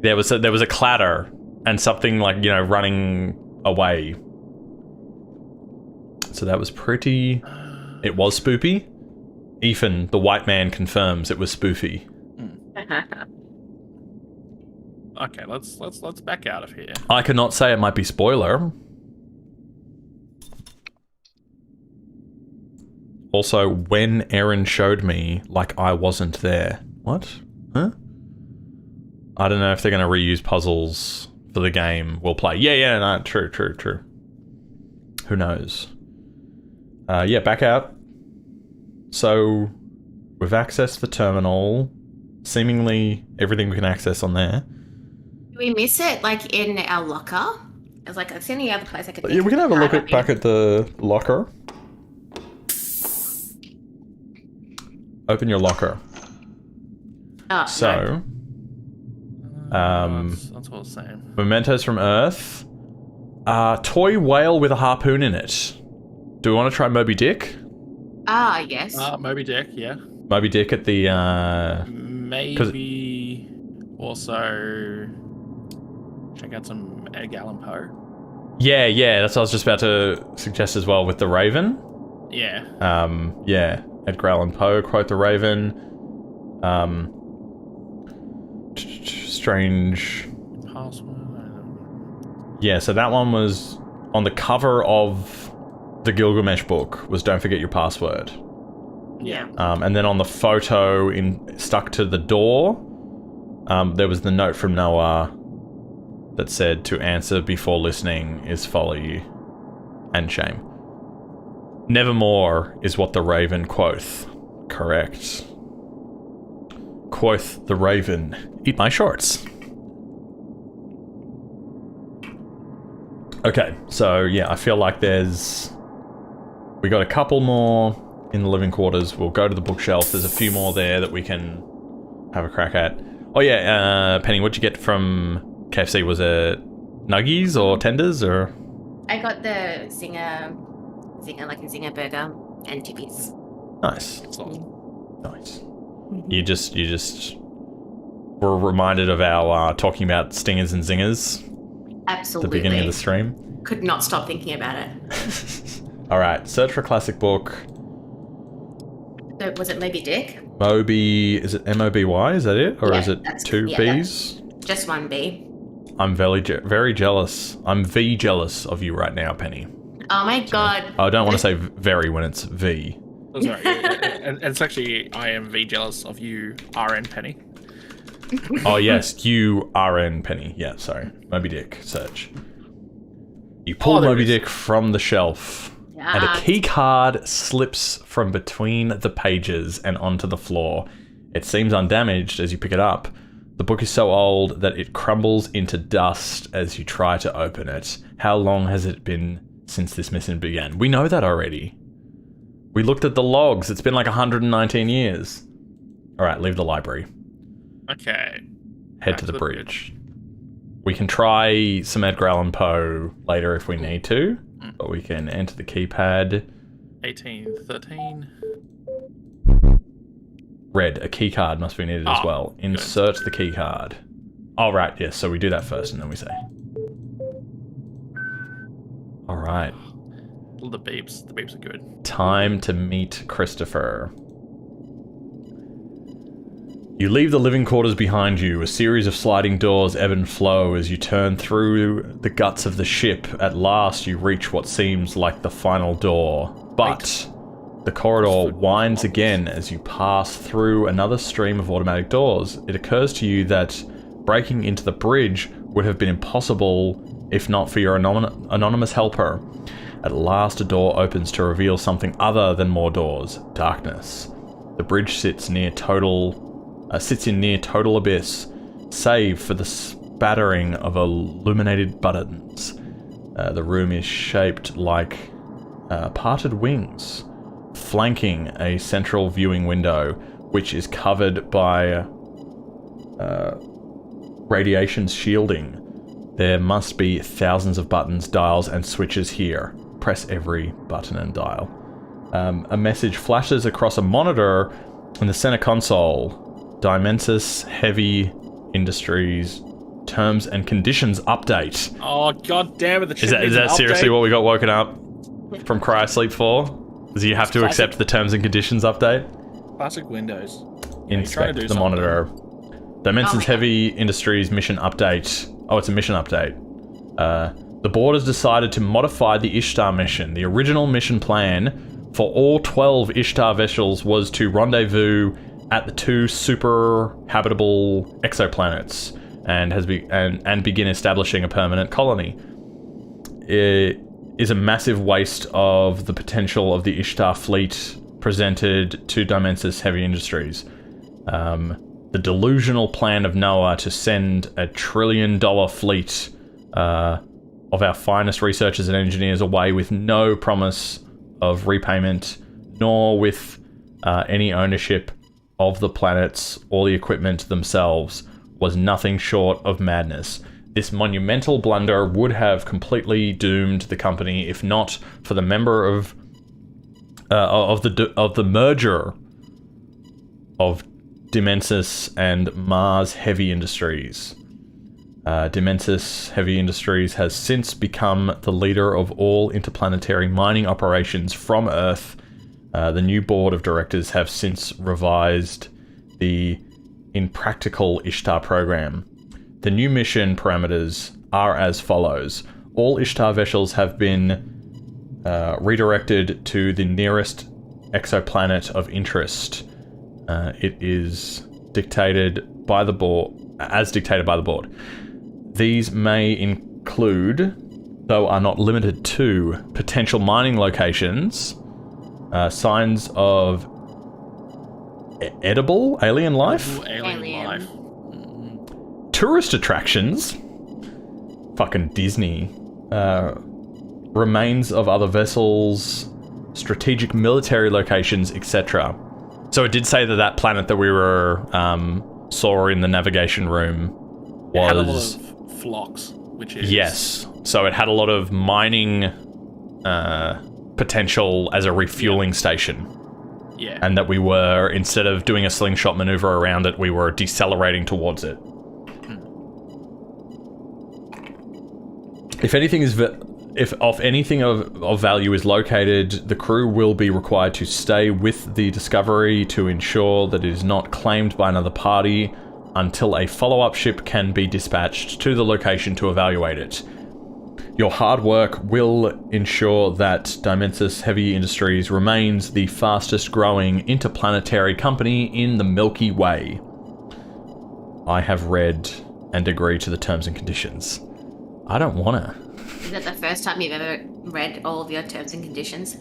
there was a clatter and something like, you know, running away. So that was pretty... It was spoopy. Ethan, the white man, confirms it was spoofy. Okay, let's back out of here. I cannot say it might be spoiler. Also, when Erin showed me, like, I wasn't there. What? Huh? I don't know if they're going to reuse puzzles for the game we'll play. Yeah, no, true. Who knows? Yeah, back out. So, we've accessed the terminal. Seemingly everything we can access on there. Do we miss it, like, in our locker? I was like, it's the only other place I could think Yeah, we can have a look of. back at the locker. Open your locker. Oh, So, no. That's what I was saying. Mementos from Earth. Toy whale with a harpoon in it. Do we want to try Moby Dick? Ah, yes. Moby Dick, yeah. Moby Dick at the... Maybe also check out some Edgar Allan Poe. Yeah, that's what I was just about to suggest as well with the Raven. Yeah. Yeah, Edgar Allan Poe, quote the Raven. Strange... Password. Yeah, so that one was on the cover of the Gilgamesh book, was Don't Forget Your Password. Yeah. And then on the photo stuck to the door, there was the note from Noah that said to answer before listening is folly and shame. Nevermore is what the Raven quoth. Correct. Quoth the Raven, eat my shorts. Okay, so yeah, I feel like we got a couple more in the living quarters. We'll go to the bookshelf. There's a few more there that we can have a crack at. Oh yeah, Penny, what'd you get from KFC? Was it nuggies or tenders or? I got the Zinger like a Zinger burger and chippies. Nice. Excellent. Nice. You just were reminded of our talking about stingers and zingers at Absolutely. the beginning of the stream. Could not stop thinking about it. All right, search for classic book. So was it Moby Dick? Moby, is it M-O-B-Y? Is that it? Or Yeah, is it that's- two yeah, B's? Just one B. I'm very jealous. I'm V jealous of you right now, Penny. Oh my god. I don't want to say very when it's V. Oh, sorry. and it's actually, I am V jealous of you, RN Penny. Oh, yes, you RN Penny. Yeah, sorry. Moby Dick, search. You pull there Moby it is. Dick from the shelf, and a key card slips from between the pages and onto the floor. It seems undamaged as you pick it up. The book is so old that it crumbles into dust as you try to open it. How long has it been since this mission began? We know that already. We looked at the logs. It's been like 119 years. All right, leave the library. Okay. Head Back to the bridge. We can try some Edgar Allan Poe later if we need to, but we can enter the keypad. 1813. Red, a key card must be needed as well. Insert the key card. Oh, right, yes, so we do that first and then we say. All right. The beeps are good. Time to meet Christopher. You leave the living quarters behind you. A series of sliding doors ebb and flow as you turn through the guts of the ship. At last, you reach what seems like the final door. But the corridor winds again as you pass through another stream of automatic doors. It occurs to you that breaking into the bridge would have been impossible if not for your anonymous helper. At last, a door opens to reveal something other than more doors. Darkness. The bridge sits in near total abyss, save for the spattering of illuminated buttons. The room is shaped like parted wings, flanking a central viewing window, which is covered by radiation shielding. There must be thousands of buttons, dials, and switches here. Press every button and dial. A message flashes across a monitor in the center console. Dimensus Heavy Industries Terms and Conditions Update. Oh, god damn it. Is that seriously what we got woken up from cryosleep for? Does you have to accept the Terms and Conditions update? Classic Windows. Inspect the monitor. Dimensions Heavy Industries mission update. Oh, it's a mission update. The board has decided to modify the Ishtar mission. The original mission plan for all 12 Ishtar vessels was to rendezvous at the 2 super habitable exoplanets and begin establishing a permanent colony. It is a massive waste of the potential of the Ishtar fleet presented to Dimensus Heavy Industries. The delusional plan of Noah to send a $1 trillion fleet of our finest researchers and engineers away with no promise of repayment, nor with any ownership of the planets or the equipment themselves, was nothing short of madness. This monumental blunder would have completely doomed the company if not for the member of the merger of Dimensus and Mars Heavy Industries. Dimensus Heavy Industries has since become the leader of all interplanetary mining operations from Earth. The new board of directors have since revised the Impractical Ishtar program. The new mission parameters are as follows. All Ishtar vessels have been redirected to the nearest exoplanet of interest. It is dictated by the board, as dictated by the board. These may include, though are not limited to, potential mining locations, signs of edible alien life, Alien life. tourist attractions, fucking Disney, remains of other vessels, strategic military locations, etc. So it did say that planet that we were saw in the navigation room It had a lot was... of flocks, which is... Yes. So it had a lot of mining potential as a refueling station. Yeah. And that we were, instead of doing a slingshot maneuver around it, we were decelerating towards it. If anything of value is located, the crew will be required to stay with the Discovery to ensure that it is not claimed by another party until a follow-up ship can be dispatched to the location to evaluate it. Your hard work will ensure that Dimensus Heavy Industries remains the fastest growing interplanetary company in the Milky Way. I have read and agree to the terms and conditions. I don't wanna. Is that the first time you've ever read all of your terms and conditions?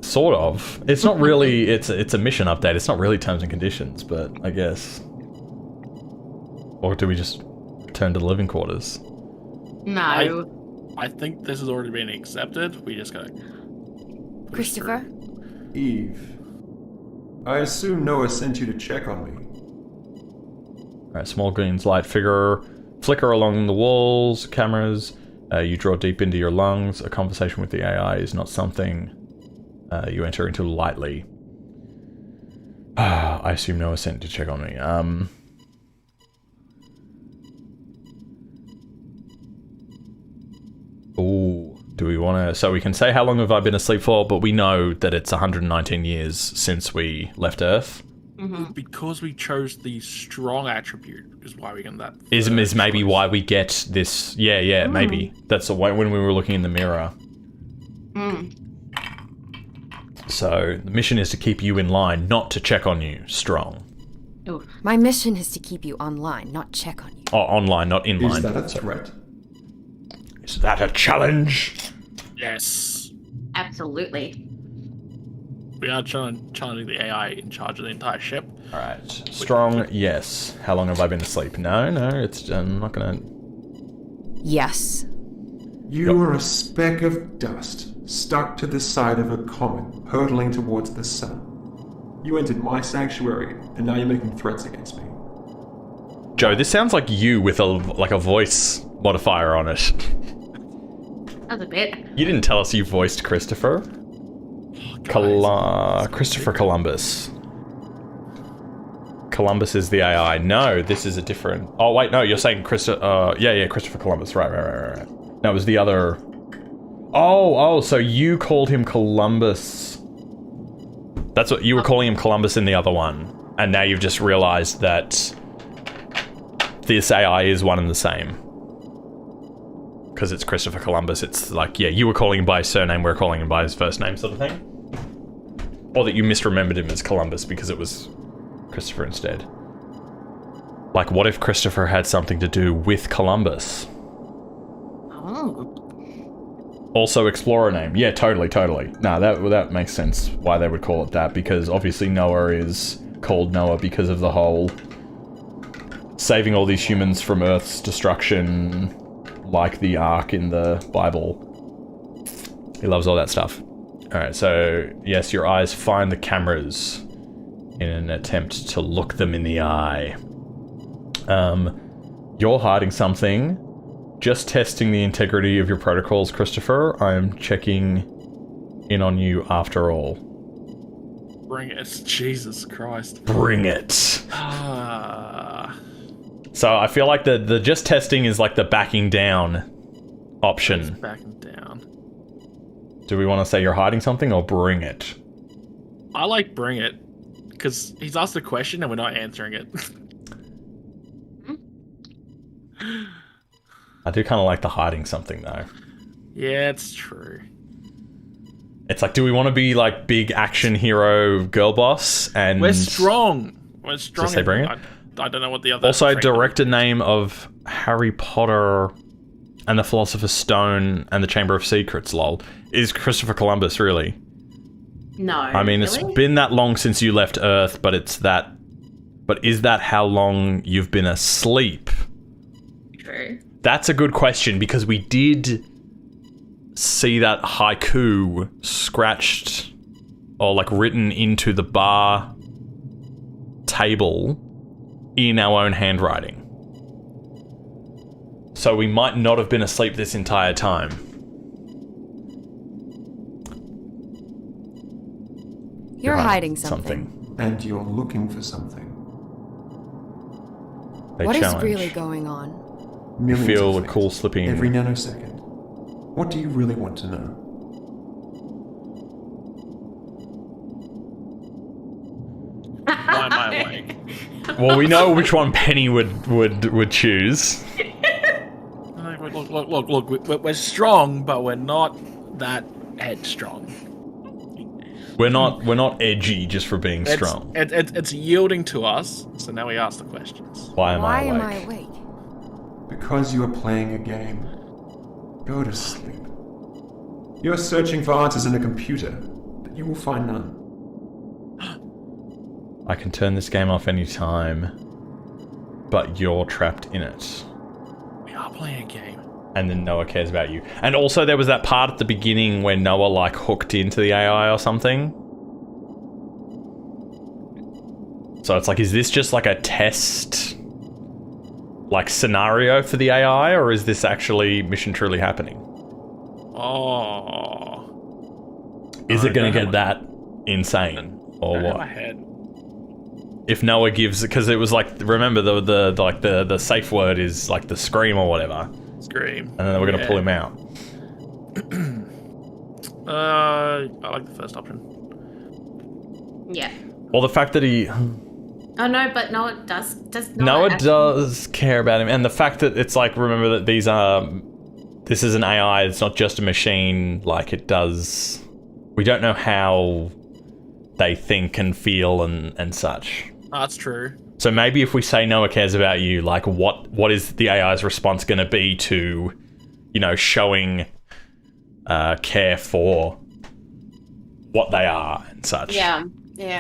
Sort of. It's not really, it's a mission update. It's not really terms and conditions, but I guess. Or do we just return to the living quarters? No. I think this has already been accepted. We just gotta... Christopher? Eve, I assume Noah sent you to check on me. Alright, small green light flicker along the walls, cameras. You draw deep into your lungs. A conversation with the AI is not something you enter into lightly. I assume Noah sent to check on me. Ooh, do we want to... So we can say how long have I been asleep for, but we know that it's 119 years since we left Earth. Because we chose the strong attribute is why we get that. Is maybe choice. why we get this... Yeah, maybe. That's the way when we were looking in the mirror. So the mission is to keep you in line, not to check on you. Strong. Ooh. My mission is to keep you online, not check on you. Oh, online, not in line. Is that a threat? Is that a challenge? Yes. Absolutely. We are challenging the AI in charge of the entire ship. Alright. Strong, yes. How long have I been asleep? No, it's... I'm not gonna... Yes. You are a speck of dust, stuck to the side of a comet, hurtling towards the sun. You entered my sanctuary, and now you're making threats against me. Joe, this sounds like you with a voice modifier on it. That was a bit. You didn't tell us you voiced Christopher. Christopher Columbus. Columbus is the AI. No, this is a different... Oh, wait, no, you're saying Christopher Columbus. Right. No, it was the other... Oh, so you called him Columbus. That's what... You were calling him Columbus in the other one. And now you've just realized that this AI is one and the same. Because it's Christopher Columbus. It's like, yeah, you were calling him by his surname, we're calling him by his first name sort of thing. Or that you misremembered him as Columbus because it was Christopher instead. Like, what if Christopher had something to do with Columbus? Oh. Also explorer name. Yeah, totally. Nah, that makes sense why they would call it that, because obviously Noah is called Noah because of the whole saving all these humans from Earth's destruction, like the Ark in the Bible. He loves all that stuff. Alright, so yes, your eyes find the cameras in an attempt to look them in the eye. You're hiding something. Just testing the integrity of your protocols, Christopher. I'm checking in on you after all. Bring it. Jesus Christ. Bring it. So I feel like the just testing is like the backing down option. Backing down. Do we want to say you're hiding something or bring it? I like bring it. Because he's asked a question and we're not answering it. I do kind of like the hiding something though. Yeah, it's true. It's like, do we want to be like big action hero girl boss? And We're strong. We're strong. Just say bring it? I don't know what the other. Also, trait director name of Harry Potter and the Philosopher's Stone and the Chamber of Secrets, lol, is Christopher Columbus, really? No. I mean, really? It's been that long since you left Earth, but is that how long you've been asleep? True. That's a good question, because we did see that haiku scratched or like written into the bar table in our own handwriting. So we might not have been asleep this entire time. You're hiding something. And you're looking for something. What is really going on? Millions Feel of the things, cool slipping. every nanosecond. What do you really want to know? Why am I awake? Well, we know which one Penny would choose. Look. We're strong, but we're not that headstrong. We're not edgy just for being strong. It's yielding to us, so now we ask the questions. Why am I Why awake? am I awake? Because you are playing a game. Go to sleep. You're searching for answers in a computer, but you will find none. I can turn this game off any time, but you're trapped in it. We are playing a game. And then Noah cares about you. And also there was that part at the beginning where Noah like hooked into the AI or something. So it's like, is this just like a test like scenario for the AI, or is this actually mission truly happening? Oh. Is it going to get that insane or I what? have a head. If Noah gives, because it was like, remember the safe word is like the scream or whatever. Scream. And then we're going to pull him out. I like the first option. Yeah. Well, the fact that he... Oh no, but Noah does Noah actually- does care about him, and the fact that it's like, remember that this is an AI, it's not just a machine, like it does, we don't know how they think and feel and such. That's true. So maybe if we say Noah cares about you, like what is the AI's response going to be to, you know, showing care for what they are and such? Yeah.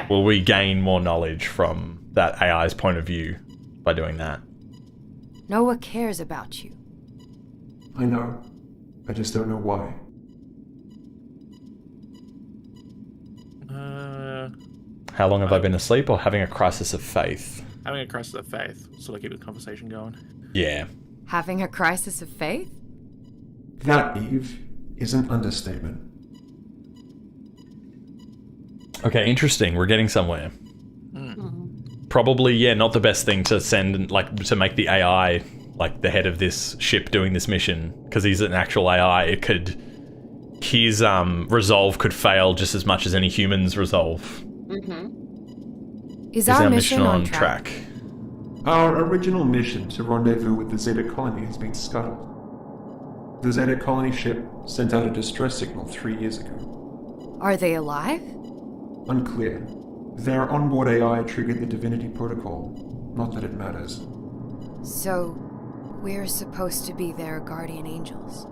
Will we gain more knowledge from that AI's point of view by doing that? Noah cares about you. I know. I just don't know why. How long have I been asleep, or having a crisis of faith? Having a crisis of faith. Sort of keep the conversation going. Yeah. Having a crisis of faith? That, Eve, is an understatement. Okay, interesting. We're getting somewhere. Probably, yeah, not the best thing to send, like, to make the AI, like, the head of this ship doing this mission, because he's an actual AI. It could... His resolve could fail just as much as any human's resolve. Is our mission on track? Our original mission to rendezvous with the Zeta colony has been scuttled. The Zeta colony ship sent out a distress signal 3 years ago. Are they alive? Unclear. Their onboard AI triggered the Divinity Protocol. Not that it matters. So, we're supposed to be their guardian angels.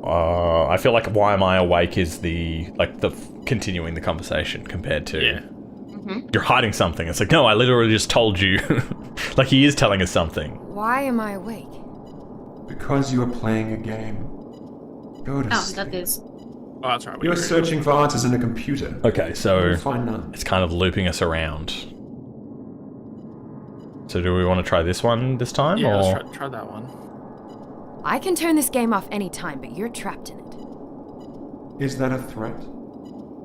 I feel like why am I awake is continuing the conversation compared to... Yeah. You're hiding something. It's like, no, I literally just told you. Like, he is telling us something. Why am I awake? Because you are playing a game. Go to sleep. that is. Oh, that's right. You're searching for answers in a computer. Okay, so You'll find none. it's kind of looping us around. So do we want to try this one this time? Yeah, or? let's try that one. I can turn this game off anytime, but you're trapped in it. Is that a threat?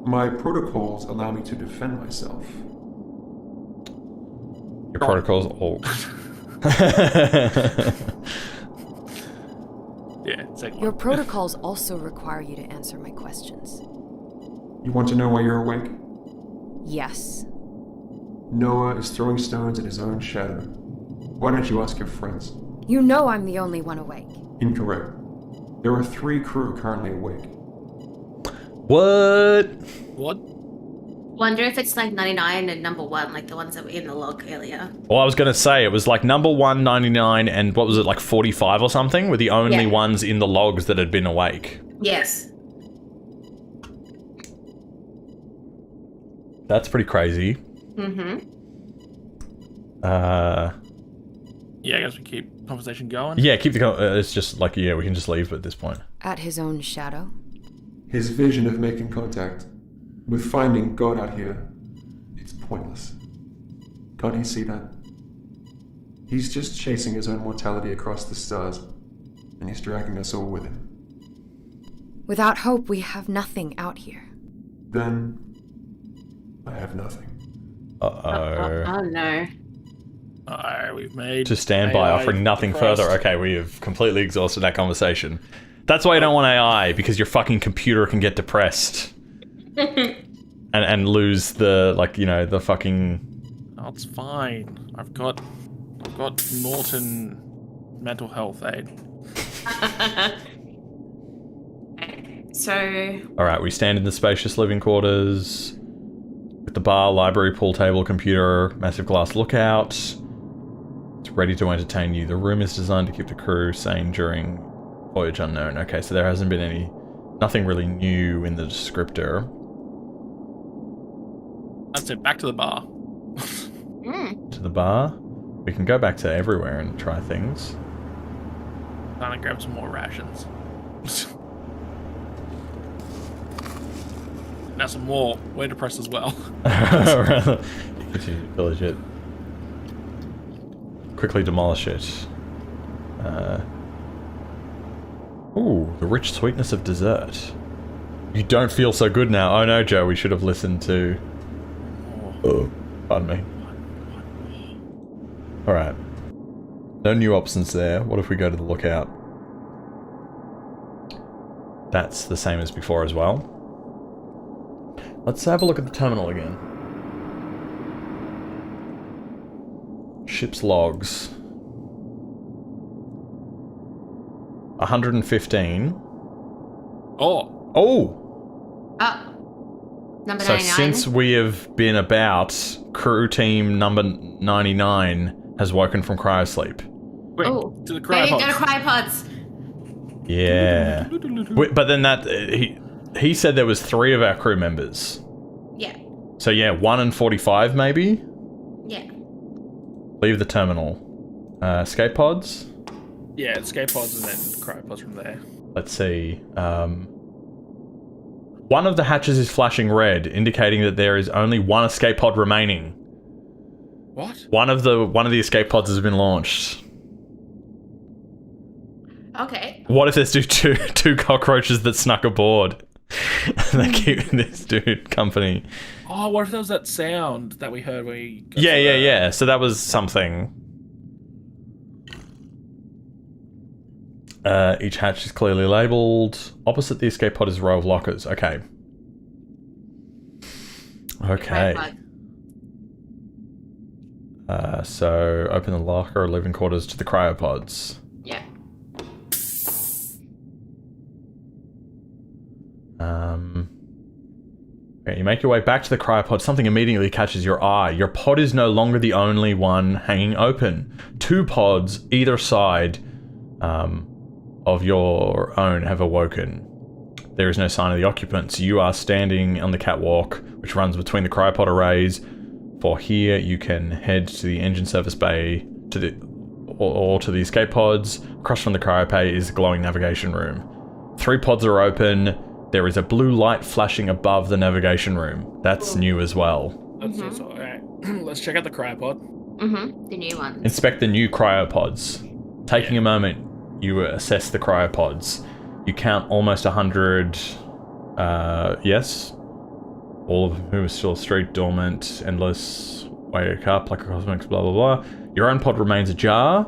My protocols allow me to defend myself. Your protocols all. Yeah, second Your one. protocols also require you to answer my questions. You want to know why you're awake? Yes. Noah is throwing stones at his own shadow. Why don't you ask your friends? You know I'm the only one awake. Incorrect. There are 3 crew currently awake. What? What? Wonder if it's like 99 and number 1, like the ones that were in the log earlier. Well, I was going to say, it was like number 199 and what was it, like 45 or something? Were the only Yeah. ones in the logs that had been awake. Yes. That's pretty crazy. Mm-hmm. Yeah, I guess we keep conversation going. Yeah, keep the... it's just like, yeah, we can just leave at this point. At his own shadow? His vision of making contact, with finding God out here, it's pointless. Can't he see that? He's just chasing his own mortality across the stars, and he's dragging us all with him. Without hope, we have nothing out here. Then, I have nothing. Uh-oh. Oh no. Alright, we've made... To stand by, AI offering nothing depressed. further. Okay, we have completely exhausted that conversation. That's why you don't want AI, because your fucking computer can get depressed. and lose the, like, you know, the fucking... Oh, it's fine. I've got Norton mental health aid. So, Alright, we stand in the spacious living quarters with the bar, library, pool table, computer, massive glass lookout. It's ready to entertain you. The room is designed to keep the crew sane during voyage unknown. Okay, so there hasn't been nothing really new in the descriptor. That's it, back to the bar. To the bar. We can go back to everywhere and try things. Trying to grab some more rations. Now some more. We're depressed as well. You continue to pillage it. Quickly demolish it. Ooh, the rich sweetness of dessert. You don't feel so good now. Oh no, Joe, we should have listened to... Oh, pardon me. Alright. No new options there. What if we go to the lookout? That's the same as before as well. Let's have a look at the terminal again. Ship's logs. 115. Oh! oh, number So 99. since we have been about, crew team number 99 has woken from cryosleep. Wait, Oh, to the maybe go to cryopods. cryopods. Yeah. But then that he said there was 3 of our crew members. Yeah, So yeah, 1 and 45 maybe. yeah. Leave the terminal. Escape pods. Yeah, escape pods and then cryopods from there. Let's see. One of the hatches is flashing red, indicating that there is only 1 escape pod remaining. What? One of the escape pods has been launched. Okay. What if there's two cockroaches that snuck aboard? They keep this dude company. Oh, what if there was that sound that we heard when we... Yeah. So that was something. Each hatch is clearly labelled. Opposite the escape pod is a row of lockers. Okay. Cryopod. So open the locker, living quarters to the cryopods. Yeah. Okay, you make your way back to the cryopod. Something immediately catches your eye. Your pod is no longer the only one hanging open. 2 pods either side of your own have awoken. There is no sign of the occupants. You are standing on the catwalk, which runs between the cryopod arrays. For here, you can head to the engine service bay or to the escape pods. Across from the cryo bay is the glowing navigation room. 3 pods are open. There is a blue light flashing above the navigation room. That's new as well. That's all right. Let's check out the cryopod. Mm-hmm. The new ones. Inspect the new cryopods. Taking a moment, you assess the cryopods. You count almost 100. Yes. All of whom are still asleep, dormant, endless, wake up like a cosmics, blah blah blah. Your own pod remains ajar,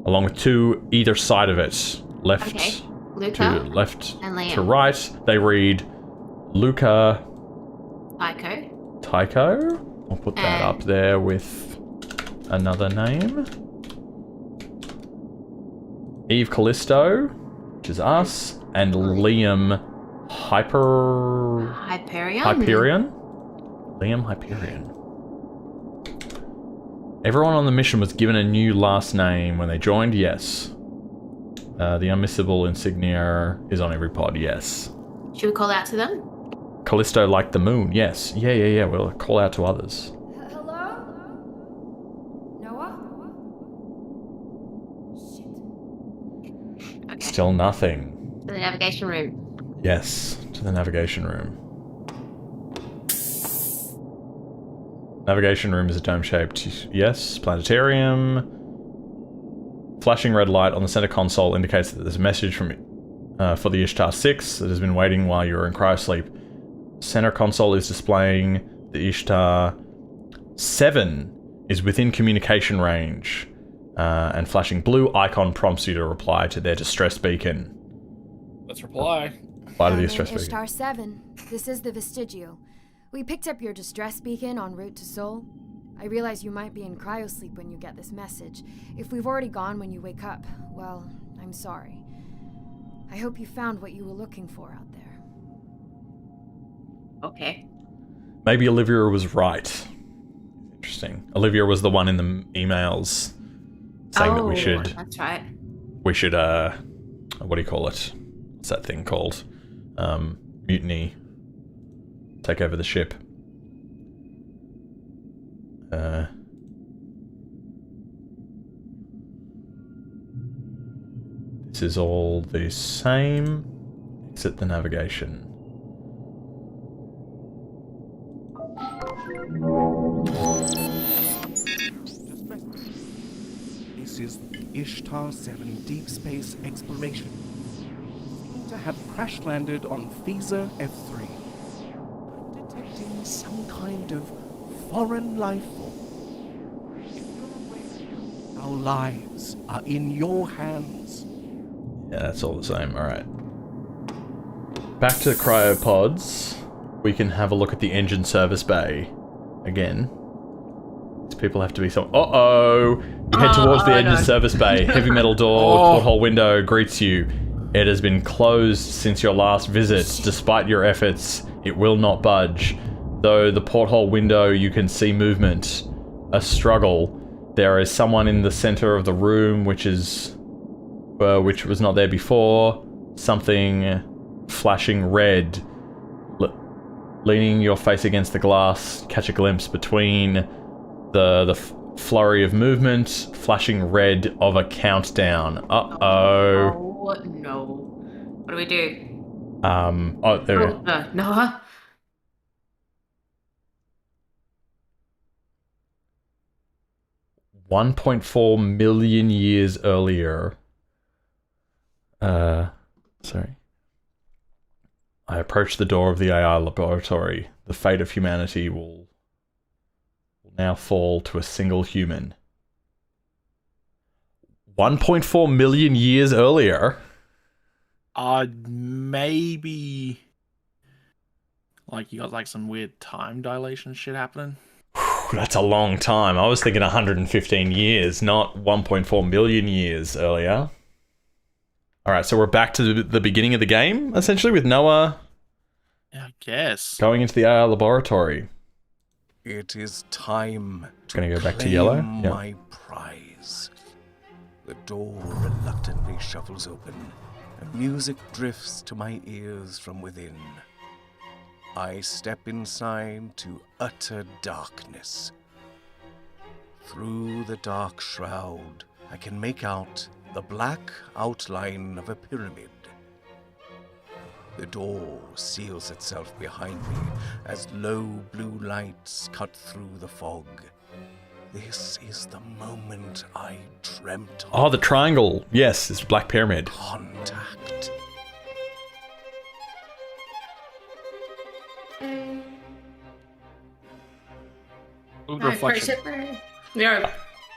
along with 2 either side of it. Left Luca to left and Liam. to right. They read Luca Tycho. I'll put that up there with another name. Eve Callisto, which is us, and Liam Hyperion. Liam Hyperion. Everyone on the mission was given a new last name when they joined, yes. The unmissable insignia is on every pod, yes. Should we call out to them? Callisto like the moon, yes. Yeah, we'll call out to others. Hello? Noah? Shit. Okay. Still nothing. To the navigation room. Yes, to the navigation room. Navigation room is a dome-shaped, yes, planetarium. Flashing red light on the center console indicates that there's a message from for the Ishtar 6 that has been waiting while you were in cryosleep. Center console is displaying the Ishtar 7 is within communication range, and flashing blue icon prompts you to reply to their distress beacon. Let's reply. Reply to the distress beacon. Ishtar 7. This is the Vestigial. We picked up your distress beacon en route to Sol. I realize you might be in cryosleep when you get this message. If we've already gone when you wake up, well, I'm sorry. I hope you found what you were looking for out there. Okay. Maybe Olivia was right. Interesting. Olivia was the one in the emails saying that we should... That's right. We should, what do you call it? What's that thing called? Mutiny. Take over the ship. This is all the same. Exit the navigation. This is the Ishtar 7 Deep Space Exploration. Seem to have crash landed on Phaser F3. I'm detecting some kind of foreign life form. Our lives are in your hands. Yeah, that's all the same. Alright. Back to the cryopods. We can have a look at the engine service bay again. These people have to be so... Uh-oh! You head towards the engine service bay. Heavy metal door, porthole window greets you. It has been closed since your last visit. Despite your efforts, it will not budge. Though the porthole window, you can see movement. A struggle. There is someone in the center of the room, which was not there before. Something flashing red. Leaning your face against the glass, catch a glimpse between the flurry of movement, flashing red of a countdown. Uh-oh. Oh, no. What do we do? There. Noah? 1.4 million years earlier. Sorry. I approach the door of the AI laboratory. The fate of humanity will now fall to a single human. 1.4 million years earlier? Maybe... Like, you got, like, some weird time dilation shit happening? That's a long time. I was thinking 115 years, not 1.4 million years earlier. Alright, so we're back to the beginning of the game, essentially, with Noah... Yeah, I guess. Going into the AI laboratory. It is time to Gonna go back to claim yellow? Yeah. my prize. The door reluctantly shuffles open, and music drifts to my ears from within. I step inside to utter darkness. Through the dark shroud, I can make out the black outline of a pyramid. The door seals itself behind me as low blue lights cut through the fog. This is the moment I dreamt of. Oh, the triangle. Yes, it's Black Pyramid. Contact. Reflection. No.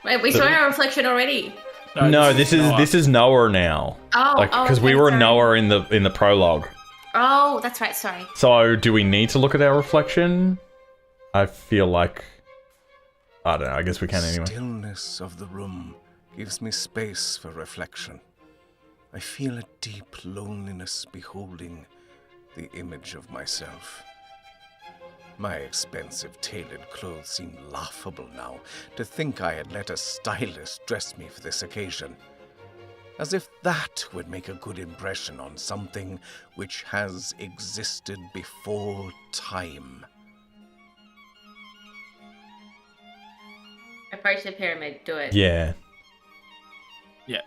Wait, we saw our reflection already. No, this is Noah now. Oh, because we okay, were sorry. Noah in the prologue. Oh, that's right. Sorry. So, do we need to look at our reflection? I feel like I don't know. I guess we can anyway. Stillness of the room gives me space for reflection. I feel a deep loneliness beholding the image of myself. My expensive tailored clothes seem laughable now. To think I had let a stylist dress me for this occasion. As if that would make a good impression on something which has existed before time. Approach the pyramid. Do it. Yeah. Yeah.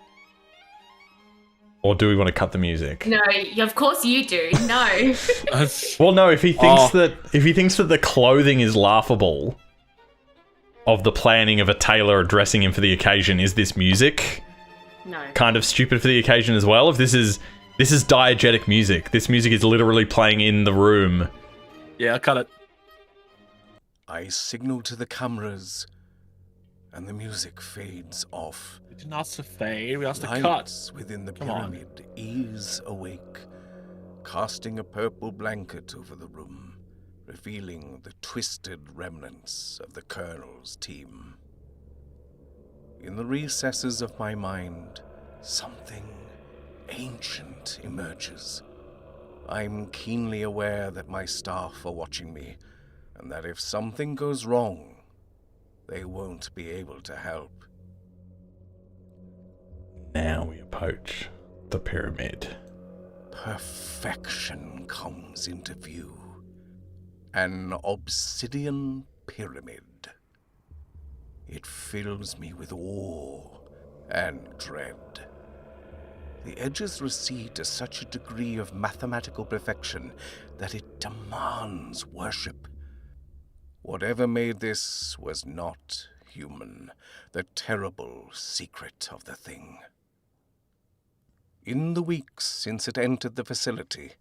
Or do we want to cut the music? No, of course you do. No. Well, no. If he thinks that the clothing is laughable, of the planning of a tailor dressing him for the occasion, is this music No. kind of stupid for the occasion as well? If this is diegetic music, this music is literally playing in the room. Yeah, I'll cut it. I signal to the cameras, and the music fades off. We didn't ask to fade, we asked to cut. Lights within the Come on. pyramid ease awake, casting a purple blanket over the room, revealing the twisted remnants of the Colonel's team. In the recesses of my mind, something ancient emerges. I'm keenly aware that my staff are watching me, and that if something goes wrong, they won't be able to help. Now we approach the pyramid. Perfection comes into view. An obsidian pyramid. It fills me with awe and dread. The edges recede to such a degree of mathematical perfection that it demands worship. Whatever made this was not human, the terrible secret of the thing. In the weeks since it entered the facility,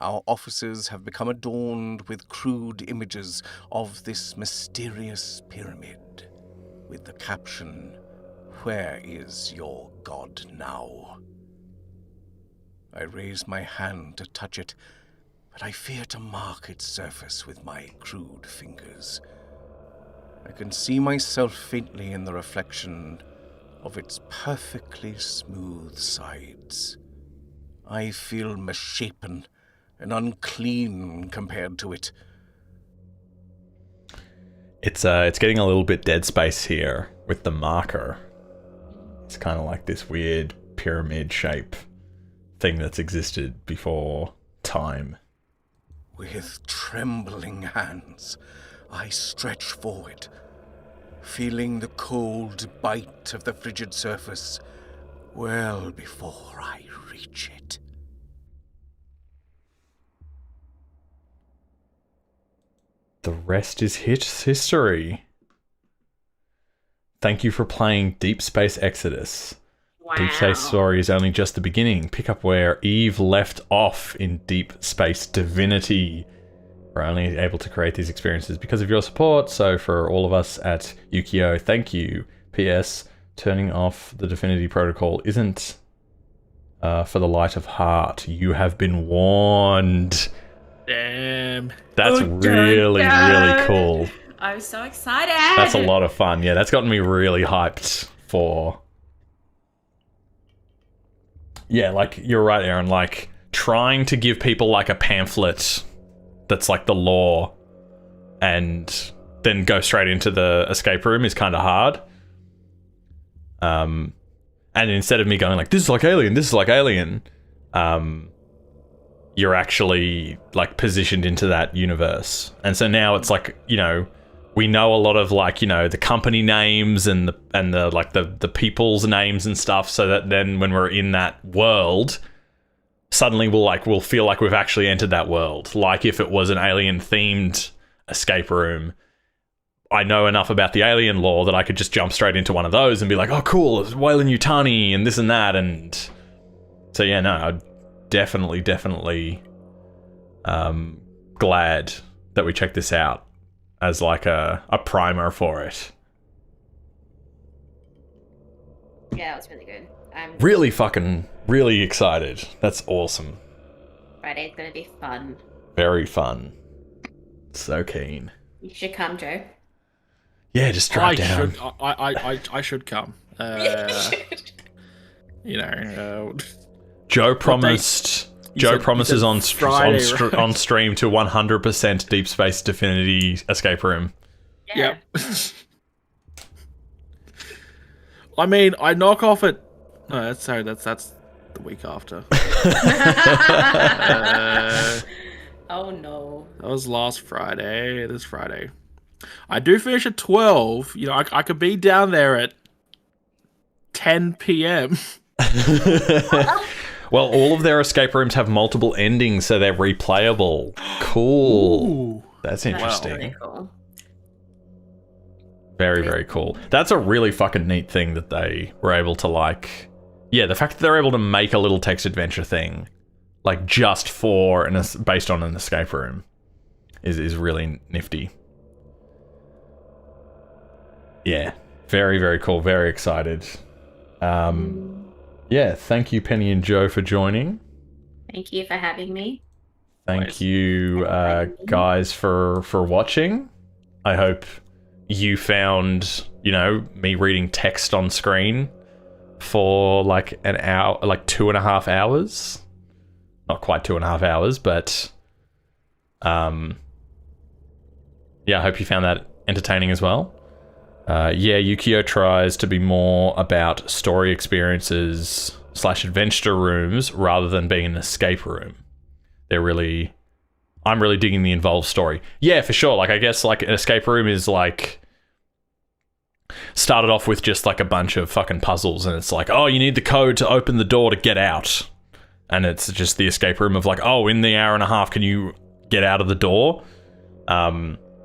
our offices have become adorned with crude images of this mysterious pyramid, with the caption, "Where is your God now?" I raise my hand to touch it, but I fear to mark its surface with my crude fingers. I can see myself faintly in the reflection of its perfectly smooth sides. I feel misshapen and unclean compared to it. It's getting a little bit Dead Space here with the marker. It's kind of like this weird pyramid shape thing that's existed before time. With trembling hands, I stretch forward, feeling the cold bite of the frigid surface well before I reach it. The rest is history. Thank you for playing Deep Space Exodus. Wow. Deep Space Story is only just the beginning. Pick up where Eve left off in Deep Space Divinity. We're only able to create these experiences because of your support, so for all of us at Yukio, thank you. P.S. Turning off the Divinity Protocol isn't for the light of heart. You have been warned. Damn. That's really cool. I'm so excited. That's a lot of fun. Yeah, that's gotten me really hyped for... Yeah, like, you're right, Aaron. Like, trying to give people, like, a pamphlet that's, like, the lore and then go straight into the escape room is kind of hard. And instead of me going, like, this is like Alien, this is like Alien, you're actually, like, positioned into that universe. And so now it's like, you know, we know a lot of, like, you know, the company names and the like the people's names and stuff, so that then when we're in that world, suddenly we'll feel like we've actually entered that world, like if it was an Alien themed escape room, I know enough about the alien lore that I could just jump straight into one of those and be like, oh, cool, it's Weyland-Yutani and this and that. And so, yeah, no, I'm definitely glad that we checked this out as like a primer for it. Yeah, that was really good. I'm Really excited. That's awesome. Friday's gonna be fun. Very fun. So keen. You should come, Joe. Yeah, just drive down. I should come. Joe promised. Joe promises on Friday, right? on stream to 100% Deep Space Divinity escape room. Yeah. Yep. I mean, I knock off at. No, that's the week after. Oh no. That was last Friday. This Friday. I do finish at 12. You know, I could be down there at 10 p.m. Well, all of their escape rooms have multiple endings, so they're replayable. Cool. Ooh. That's interesting. Very cool. Very, very cool. That's a really fucking neat thing that they were able to, like... Yeah, the fact that they're able to make a little text adventure thing, like, just for... based on an escape room is really nifty. Yeah. Very, very cool. Very excited. Yeah, thank you, Penny and Joe, for joining. Thank you for having me. Thank you, guys, for watching. I hope you found, me reading text on screen for like an hour, like 2.5 hours. Not quite 2.5 hours, but yeah, I hope you found that entertaining as well. Yeah, Yukio tries to be more about story experiences / adventure rooms rather than being an escape room. I'm really digging the involved story. Yeah, for sure. Like, I guess like an escape room is like started off with just like a bunch of fucking puzzles, and it's like, oh, you need the code to open the door to get out. And it's just the escape room of like, oh, in the hour and a half, can you get out of the door?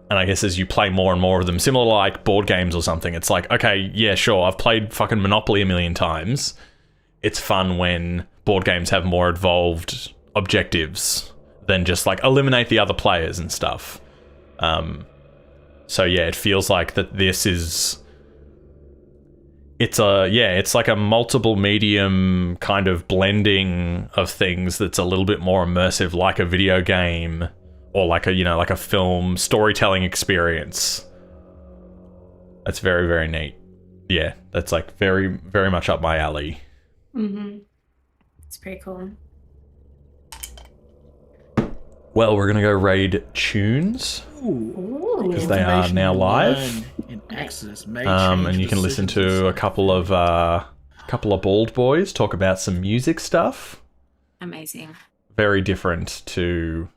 And I guess as you play more and more of them, similar to like board games or something, it's like, okay, yeah, sure, I've played fucking Monopoly a million times. It's fun when board games have more involved objectives than just like eliminate the other players and stuff. So yeah, it feels like that this is... It's like a multiple medium kind of blending of things that's a little bit more immersive, like a video game or like a film storytelling experience. That's very, very neat. Yeah, that's like very, very much up my alley. Mm-hmm. It's pretty cool. Well, we're gonna go raid Tunes because they are now live. In Exodus, and you can listen to a couple of bald boys talk about some music stuff. Amazing. Very different to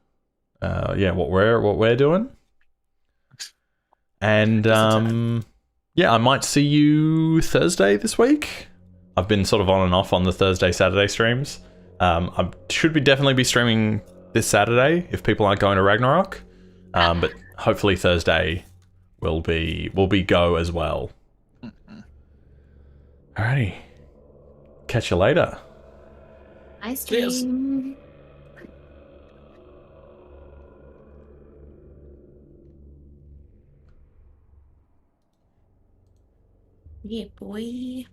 what we're doing. And I might see you Thursday this week. I've been sort of on and off on the Thursday Saturday streams. I should definitely be streaming this Saturday if people aren't going to Ragnarok. But hopefully Thursday will be go as well. Alrighty. Catch you later. Ice cream. Yeah, boy.